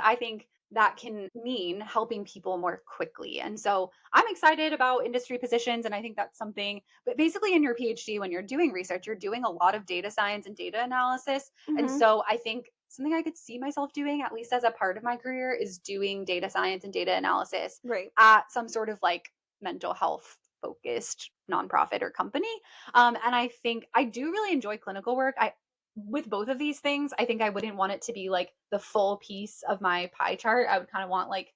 I think that can mean helping people more quickly. And so I'm excited about industry positions. And I think that's something, but basically in your PhD, when you're doing research, you're doing a lot of data science and data analysis. And Mhm. so I think something I could see myself doing, at least as a part of my career, is doing data science and data analysis Right. at some sort of like mental health focused nonprofit or company. And I think I do really enjoy clinical work. I With both of these things, I think I wouldn't want it to be like the full piece of my pie chart. I would kind of want like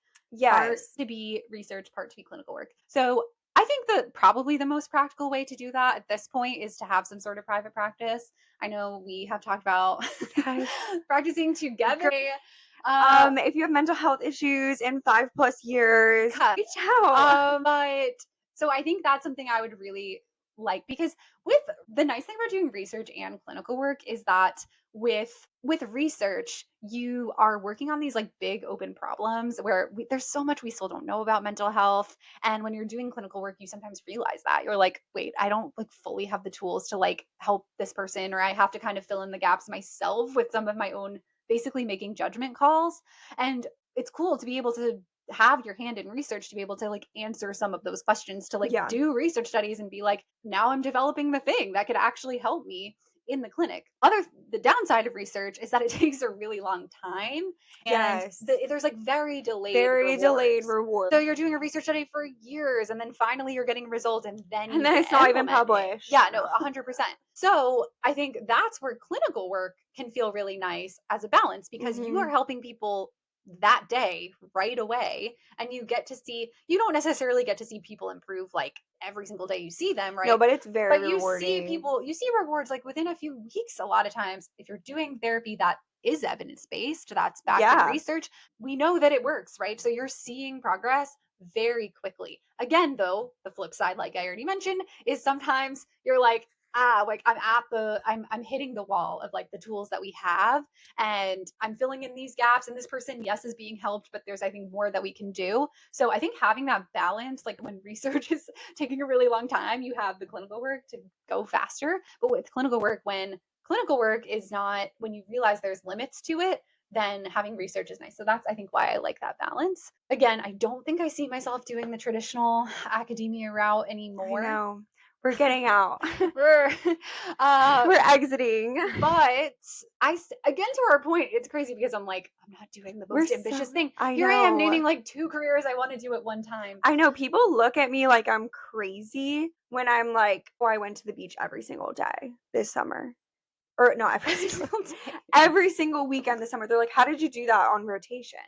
part Yes. to be research, part to be clinical work. So I think that probably the most practical way to do that at this point is to have some sort of private practice. I know we have talked about Yes. practicing together. Girl, Uh, if you have mental health issues in 5+ years, cut. reach out. But so I think that's something I would really like, because with the nice thing about doing research and clinical work is that with research you are working on these like big open problems where there's so much we still don't know about mental health, and when you're doing clinical work you sometimes realize that you're like, wait, I don't like fully have the tools to like help this person, or I have to kind of fill in the gaps myself with some of my own, basically making judgment calls. And it's cool to be able to have your hand in research to be able to like answer some of those questions, to like Yeah. do research studies and be like, now I'm developing the thing that could actually help me in the clinic. The downside of research is that it takes a really long time, and Yes. there's like very delayed Very delayed rewards. reward. So you're doing a research study for years and then finally you're getting results and then And you then can it's not even implement it. published. Yeah, no, 100%. So I think that's where clinical work can feel really nice as a balance, because you are Mhm. helping people that day right away, and you don't necessarily get to see people improve like every single day you see them, No, right? but it's very But rewarding. you see rewards like within a few weeks. A lot of times if you're doing therapy that is evidence based, that's backed in Yeah. research, we know that it works, right? So you're seeing progress very quickly. Again, though, the flip side, like I already mentioned, is sometimes you're like, like I'm hitting the wall of like the tools that we have, and I'm filling in these gaps, and this person, yes, is being helped, but there's, I think, more that we can do. So I think having that balance, like when research is taking a really long time, you have the clinical work to go faster. But with clinical work, when clinical work is not, when you realize there's limits to it, then having research is nice. So that's, I think, why I like that balance. Again, I don't think I see myself doing the traditional academia route I anymore. know. We're getting out. We're, uh, We're exiting. but again, to our point, it's crazy because I'm like, I'm not doing the We're most so ambitious thing. I Here I am know. naming like two careers I want to do at one time. I know people look at me like I'm crazy when I'm like, "Oh, I went to the beach every single day this summer." Or not every Every single single day. every single weekend this summer. They're like, "How did you do that on rotation?"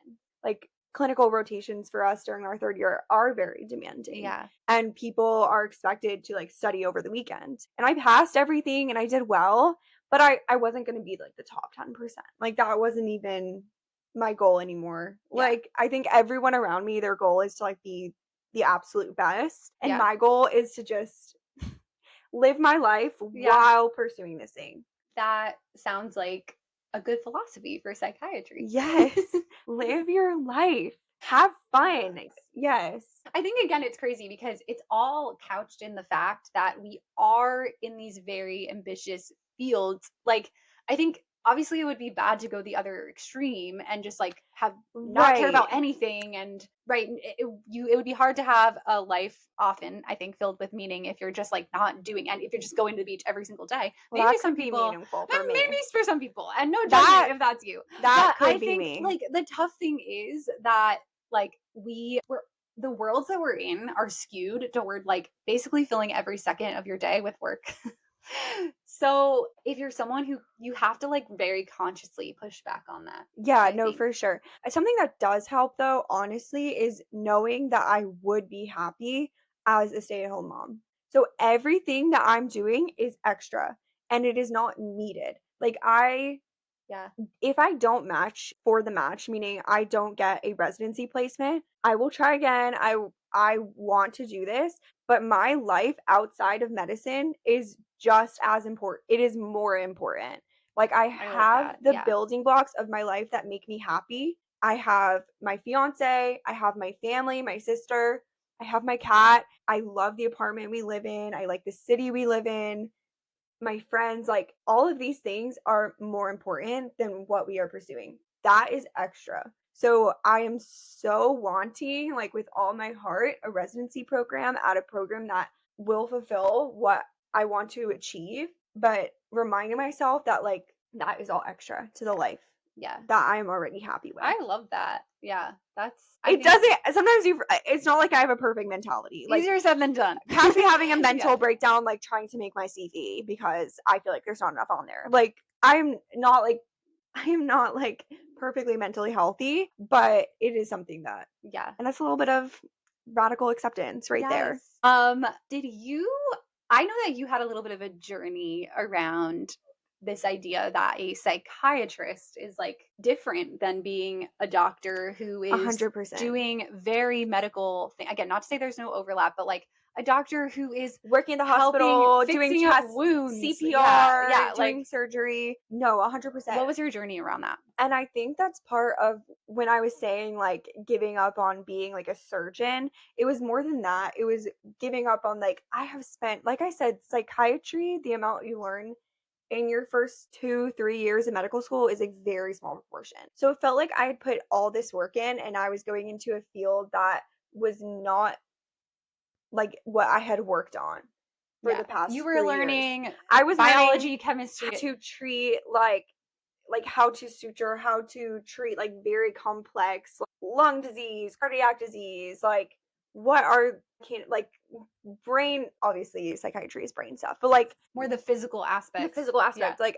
Like, clinical rotations for us during our 3rd year are very demanding, Yeah. and people are expected to, like, study over the weekend. And I passed everything and I did well, but I wasn't gonna be, like, the top 10%. Like, that wasn't even my goal anymore. Yeah. Like, I think everyone around me, their goal is to, like, be the absolute best, and Yeah. my goal is to just live my life Yeah. while pursuing this thing. That sounds like a good philosophy for psychiatry. Yes, live your life. Have fun. Yes. Yes. I think again it's crazy because it's all couched in the fact that we are in these very ambitious fields. Like I think obviously it would be bad to go the other extreme and just like have not care about Right. anything and right it would be hard to have a life often I think filled with meaning if you're just like not doing and if you're just going to the beach every single day. Well, Maybe that some could be people meaningful for maybe me. for some people and no judgment That if that's you. that But I could be think me. like the tough thing is that like we're the worlds that we're in are skewed toward like basically filling every second of your day with work. So if you're someone who you have to like very consciously push back on that, Yeah, I no, think. for sure. Something that does help though, honestly, is knowing that I would be happy as a stay-at-home mom. So everything that I'm doing is extra and it is not needed. Like I Yeah, if I don't match for the match, meaning I don't get a residency placement, I will try again. I want to do this, but my life outside of medicine is just as important. It is more important. Like I I like have that. the Yeah. building blocks of my life that make me happy. I have my fiance, I have my family, my sister, I have my cat. I love the apartment we live in. I like the city we live in, my friends, like all of these things are more important than what we are pursuing. That is extra. So I am so wanting, like with all my heart, a residency program at a program that will fulfill what I want to achieve, but reminding myself that like that is all extra to the life Yeah. that I am already happy with. I love that. Yeah. That's I It think doesn't sometimes it's not like I have a perfect mentality. Like easier said than done. catch me having a Yeah. mental breakdown, like trying to make my CV because I feel like there's not enough on there. Like I am not like perfectly mentally healthy, but it is something that, Yeah. and that's a little bit of radical acceptance right there. Yes. Did you I know that you had a little bit of a journey around this idea that a psychiatrist is like different than being a doctor who is 100%. doing very medical thing. Again, not to say there's no overlap, but like a doctor who is Working in the helping hospital, doing fixing up chest wounds. Yeah, CPR, yeah. doing Like surgery. No, what 100%. was your journey around that? And I think that's part of when I was saying, like, giving up on being, like, a surgeon, it was more than that. It was giving up on, like, I have spent like I said, psychiatry, the amount you learn in your first 2, 3 years of medical school is a very small proportion. So it felt like I had put all this work in and I was going into a field that was not, like, what I had worked on for Yeah. the past You were 3 years. learning I was learning biology, chemistry. how to treat, like how to suture, how to treat like very complex like, lung disease, cardiac disease, like what are like brain, obviously psychiatry is brain stuff, but like More the physical the aspects. physical Yeah. aspect. Like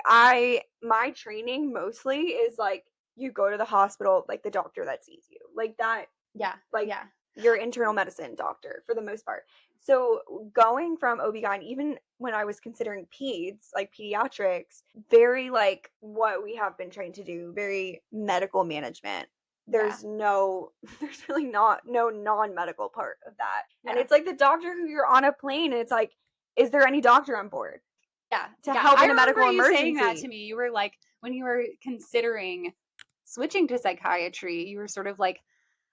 my training mostly is like you go to the hospital, like the doctor that sees you. Like that, Yeah. like Yeah. your internal medicine doctor for the most part. So going from OB/GYN, even when I was considering peds, like pediatrics, very like what we have been trained to do, very medical management. Yeah. There's really not no non-medical part of that. And Yeah. it's like the doctor who you're on a plane and it's like, is there any doctor on board Yeah. to Yeah. help I in a remember medical you saying that to emergency? me. You were like, when you were considering switching to psychiatry, you were sort of like,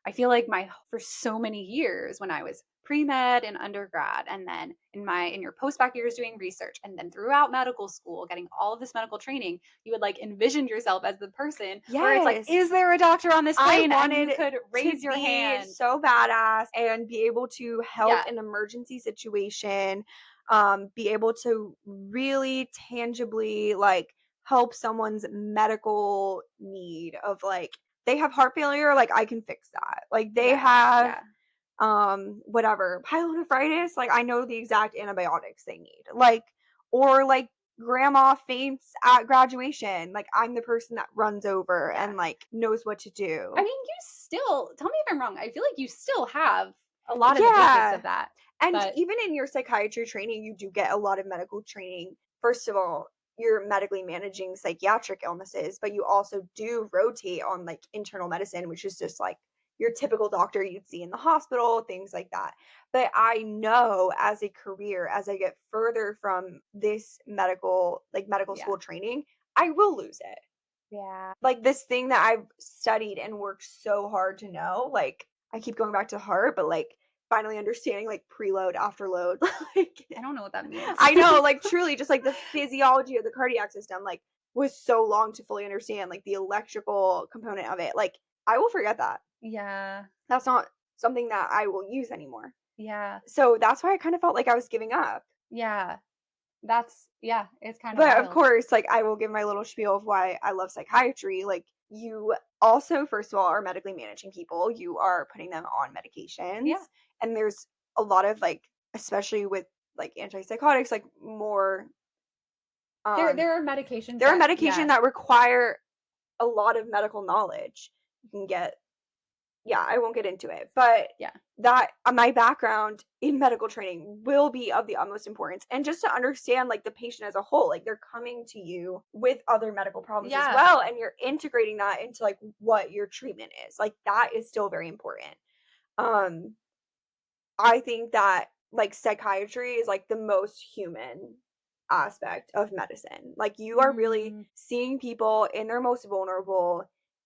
I feel like my for so many years when I was pre-med and undergrad and then in your post-bac years doing research and then throughout medical school getting all of this medical training, you would like envision yourself as the person where it's like, is Yes. there a doctor on this I plane? And you wanted could to raise your be hand. so badass and be able to help Yeah. in emergency situation, be able to really tangibly like help someone's medical need of like they have heart failure, like I can fix that. Like they Yeah. have Yeah. whatever pyelonephritis, like I know the exact antibiotics they need. Like or like grandma faints at graduation, like I'm the person that runs over and Yeah. like knows what to I do. mean, you still tell me if I'm wrong. I feel like you still have a lot of the basics Yeah. of that. And But even in your psychiatry training, you do get a lot of medical training. First of all, you're medically managing psychiatric illnesses, but you also do rotate on like internal medicine, which is just like your typical doctor you'd see in the hospital, things like that. But I know as a career, as I get further from this medical, like medical yeah. school training, I will lose it. Yeah. Like, this thing that I've studied and worked so hard to know, like, I keep going back to heart, but, like, finally understanding, like, preload, afterload, like, I don't know what that means. I know, like, truly, just, like, the physiology of the cardiac system, like, was so long to fully understand, like, the electrical component of it, like, I will forget that. Yeah. That's not something that I will use anymore. Yeah. So, that's why I kinda felt like I was giving up. Yeah. That's yeah, it's kind of But, of wild. course, like, I will give my little spiel of why I love psychiatry, like, you also, first of all, are medically managing people, you are putting them on medications, Yeah. and there's a lot of, like, especially with, like, antipsychotics, like, more, um There are medications there are that medication yeah. that require a lot of medical knowledge. You can get Yeah, I won't get into it, but Yeah. that my background in medical training will be of the utmost importance, and just to understand, like, the patient as a whole, like, they're coming to you with other medical problems as Yeah. well, and you're integrating that into, like, what your treatment is, like, that is still very important. Um, I think that, like, psychiatry is, like, the most human aspect of medicine. Like, you are really Mm. seeing people in their most vulnerable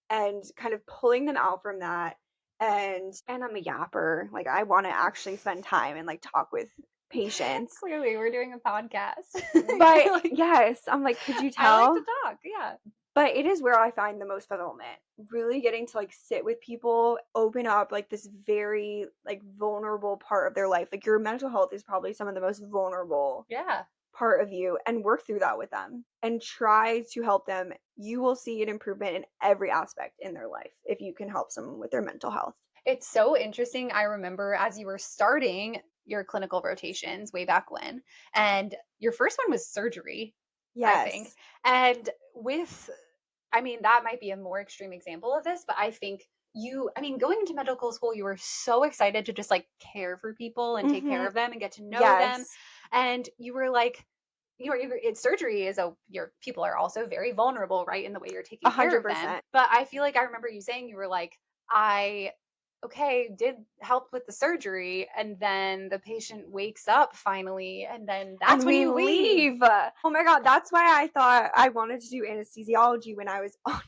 and kind of pulling them out from that, and I'm a yapper, like, I wanna actually spend time and, like, talk with patients. Clearly, we're doing a podcast. But You're like, yes, I'm like, "Could you I like to tell?" talk. Yeah. But it is where I find the most fulfillment. Really getting to, like, sit with people, open up, like, this very, like, vulnerable part of their life. Like, your mental health is probably some of the most vulnerable Yeah. part of you, and work through that with them and try to help them. You will see an improvement in every aspect in their life if you can help someone with their mental health. It's so interesting. I remember as you were starting your clinical rotations way back when, and your first one was surgery, I think. Yes. And with I mean, that might be a more extreme example of this, but I think I mean, going into medical school, you were so excited to just like care for people and take care Mhm. of them and get to know them. Yes. And you were like, it's surgery is your people are also very vulnerable, right? In the way you're taking care of them. 100%. But I feel like I remember you saying you were like, I, okay, did help with the surgery. And then the patient wakes up finally. And then that's And when we you leave. leave. Oh my god, that's why I thought I wanted to do anesthesiology when I was I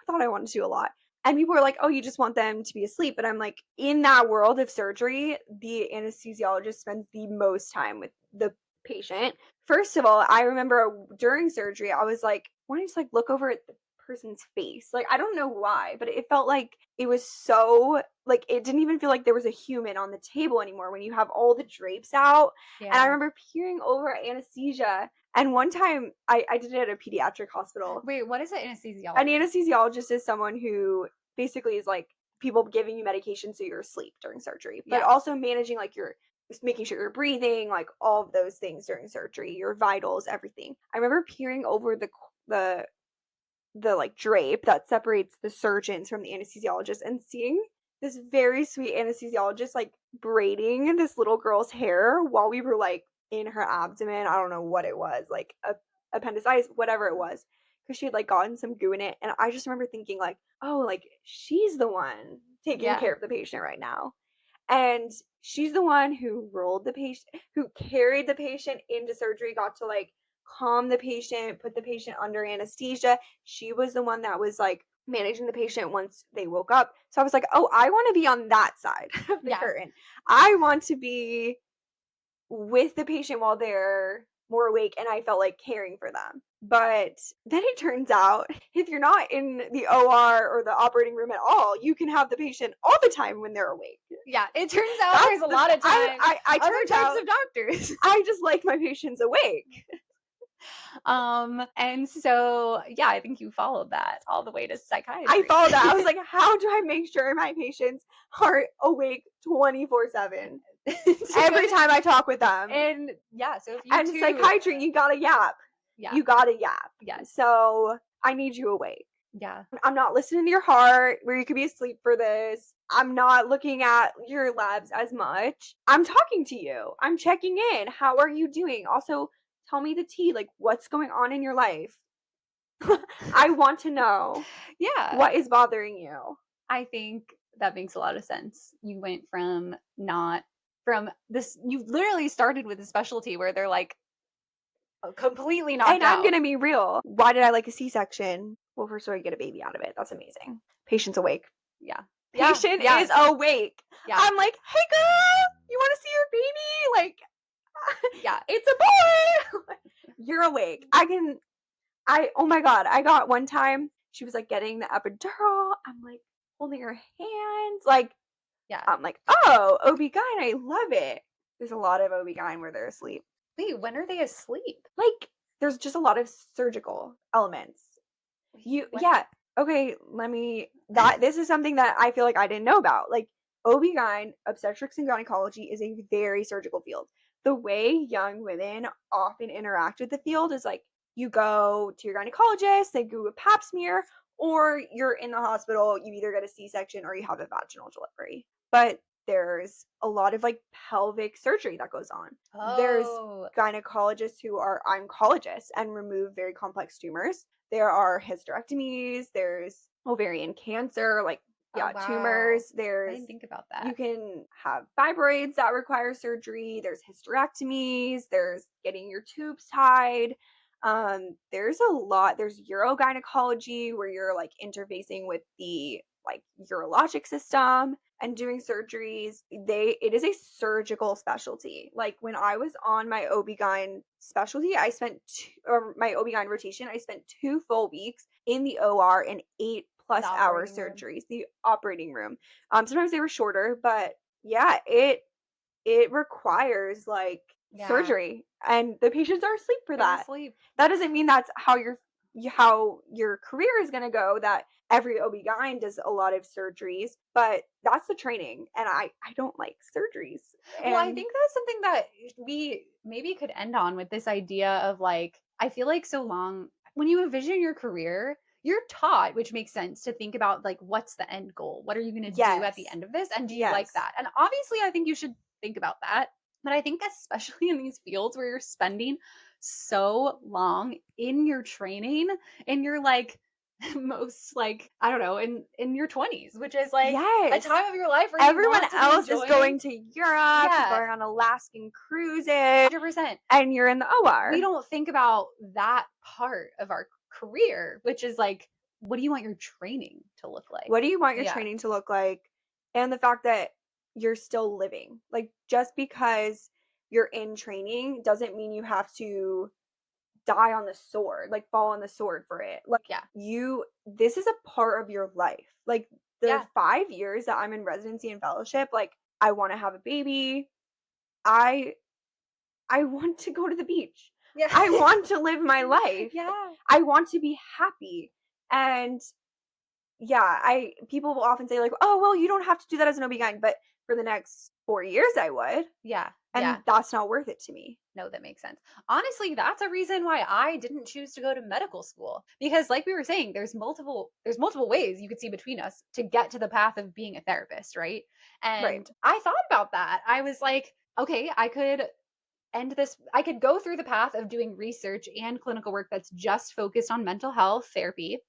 thought I wanted to do a lot. And people were like, "Oh, you just want them to be asleep." But I'm like, in that world of surgery, the anesthesiologist spends the most time with the patient. First of all, I remember during surgery, I was like, wanting to like look over at the person's face. Like, I don't know why, but it felt like it was so like it didn't even feel like there was a human on the table anymore when you have all the drapes out. And I Yeah. remember peering over at anesthesia. And one time I did it at a pediatric hospital. Wait, what is an An anesthesiologist? anesthesiologist is someone who basically is like people giving you medication so you're asleep during surgery, but Yeah. also managing like your just making sure you're breathing, like all of those things during surgery, your vitals, everything. I remember peering over the like drape that separates the surgeons from the anesthesiologist and seeing this very sweet anesthesiologist like braiding this little girl's hair while we were like in her abdomen. I don't know what it was, like a appendicitis, whatever it was, because she had like gotten some goo in it. And I just remember thinking like, oh, like she's the one taking Yeah. care of the patient right now. And she's the one who rolled the patient, who carried the patient into surgery, got to like calm the patient, put the patient under anesthesia. She was the one that was like managing the patient once they woke up. So I was like, oh, I want to be on that side of the Yeah. curtain. I want to be with the patient while they're more awake, and I felt like caring for them. But then it turns out if you're not in the OR or the operating room at all, you can have the patient all the time when they're awake. Yeah, it turns out That's there's a the lot of time I other turned types out of doctors. I just like my patients awake. And so, yeah, I think you followed that all the way to I psychiatry. followed that. I was like, how do I make sure my patients are awake 24/7 every time I talk with them? And yeah, so if you And too psychiatry, you gotta yap. yeah, You gotta yap. yes. So I need you awake. Yeah. I'm not listening to your heart where you could be asleep for this. I'm not looking at your labs as much. I'm talking to you. I'm checking in. How are you doing? Also, tell me the tea. Like, what's going on in your life? Yeah. I want to know Yeah. what is bothering you. I think that makes a lot of sense. You went from not from this you literally started with a specialty where they're like completely knocked And I'm out. gonna be real. Why did I like a C-section? Well, first of all, you get a baby out of it. That's amazing. Patient's awake. Yeah. Yeah, Patient yeah, is awake. yeah, I'm like, "Hey, girl, you wanna see your baby?" Like, yeah. "It's a boy!" You're awake. Oh my god, I got one time, she was, like, getting the epidural. I'm, like, holding her hands, like, Yeah. I'm like, "Oh, OB-GYN, I love it." There's a lot of OB-GYN where they're asleep. Wait, when are they asleep? Like, there's just a lot of surgical elements. Wait, You what? Yeah, okay, let me that this is something that I feel like I didn't know about. Like, OB-GYN, obstetrics and gynecology, is a very surgical field. The way young women often interact with the field is like, you go to your gynecologist, they do a pap smear, or you're in the hospital, you either get a C-section or you have a vaginal delivery. But there's a lot of, like, pelvic surgery that goes on. There's Oh. gynecologists who are oncologists and remove very complex tumors. There are hysterectomies, there's ovarian cancer, like, Oh, yeah, wow. tumors, I there's didn't think about you that. can have fibroids that require surgery, there's hysterectomies, there's getting your tubes tied. There's a lot. There's urogynecology where you're, like, interfacing with the, like, urologic system and doing surgeries. It is a surgical specialty. Like, when I was on my OB-GYN specialty, or my OB-GYN rotation, I spent 2 full weeks in the OR and 8 The plus hour operating room. surgeries, the operating room. Sometimes they were shorter, but yeah, it requires, like, Yeah, surgery, and the patients are asleep for they're that. asleep. That doesn't mean that's how your career is gonna go, that every OB-GYN does a lot of surgeries, but that's the training, and I don't like surgeries, Well, I and think that's something that we maybe could end on with this idea of like, I feel like so long when you envision your career, you're taught, which makes sense, to think about like, what's the end goal? What are you going to do at the yes, end of this? And do you like yes, that? And obviously, I think you should think about that. But I think, especially in these fields where you're spending so long in your training and you're like, most like I don't know in your 20s, which is like a yes. time of your life where you Everyone want to be else is enjoying. going to Europe, Yeah, going on Alaskan cruises, 100%. and you're in the We OR. don't think about that part of our career, which is like, what do you want your training to look like? What do you want your Yeah. training to look like? And the fact that you're still living. Like, just because you're in training doesn't mean you have to die on the sword, like, fall on the sword for it. Like, Yeah. this is a part of your life. Like, the Yeah. 5 years that I'm in residency and fellowship, like, I wanna have a baby. I I want to go to the beach. Yeah. I want to live my life. Yeah. I want to be happy. And yeah, I people will often say, like, "Oh, well, you don't have to do that as an OB-GYN," but for the next 4 years I would, Yeah. and Yeah. that's not worth it to me. No, that makes sense. Honestly, that's a reason why I didn't choose to go to medical school because like we were saying, there's multiple ways you could see between us to get to the path of being a therapist, right? Right. And I thought about that. I was like, okay, I could go through the path of doing research and clinical work that's just focused on mental health therapy,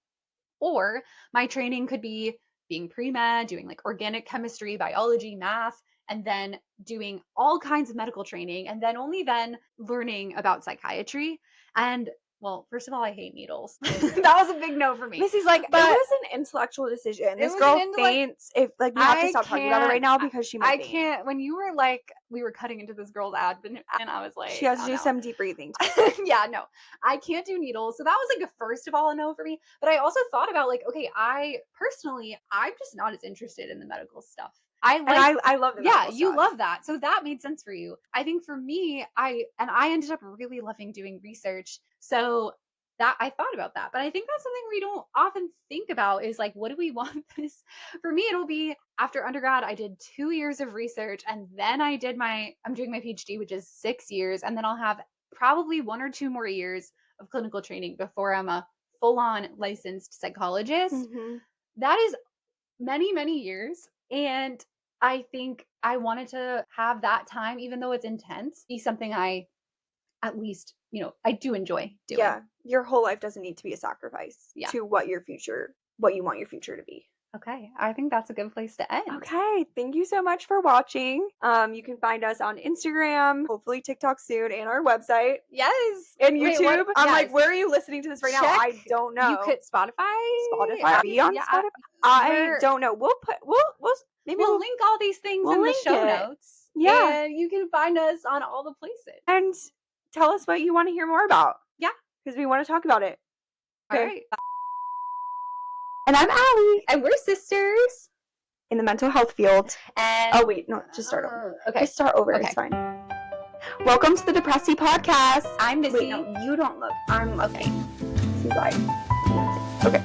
or my training could be being pre-med, doing like organic chemistry, biology, math, and then doing all kinds of medical training, and then only then learning about psychiatry. And well, first of all, I hate needles. That was a big no for me. Missy's like, "It But was an intellectual decision. it This was an girl intellect. faints if, like, we have to I stop talking about it right can't. now I because she might I faint. can't. When you were like, we were cutting into this girl's abdomen, and I was She like, has to oh do no. some deep breathing technique." Yeah, no, I can't do needles. So that was like a first of all a no for me. But I also thought about like, okay, I personally, I'm just not as interested in the medical stuff. I And like, I love the yeah, medical you stuff. love that. So that made sense for you. I think for me, I ended up really loving doing research. So that I thought about that. But I think that's something we don't often think about is like, what do we want this? For me, it'll be after undergrad, I did 2 years of research and then I'm doing my PhD, which is 6 years. And then I'll have probably 1 or 2 more years of clinical training before I'm a full on licensed psychologist. Mhm. That is many, many years. And I think I wanted to have that time, even though it's intense, be something I at least, I do enjoy doing. Yeah, your whole life doesn't need to be a sacrifice Yeah, to what you want your future to be. Okay, I think that's a good place to end. Okay, thank you so much for watching. You can find us on Instagram, hopefully TikTok soon, and our website Yes. and Wait, what? YouTube. I'm like, Yes. where are you listening to this right now? I Check. don't You know. could Spotify. Spotify? Be on Yeah, Spotify? I we're don't know. Maybe we'll link all these things we'll in the link show it. notes. Yeah. And you can find us on all the places. And tell us what you want to hear more about. Yeah. Because we want to talk about it. All Okay. right. And I'm Allie And we're sisters. in the mental health field. And Oh, wait, no, just start over. Okay. Just start over. Okay. It's fine. Welcome to the Depressy Podcast. I'm Missy. Wait, no, you don't look. I'm Okay. She's like, okay.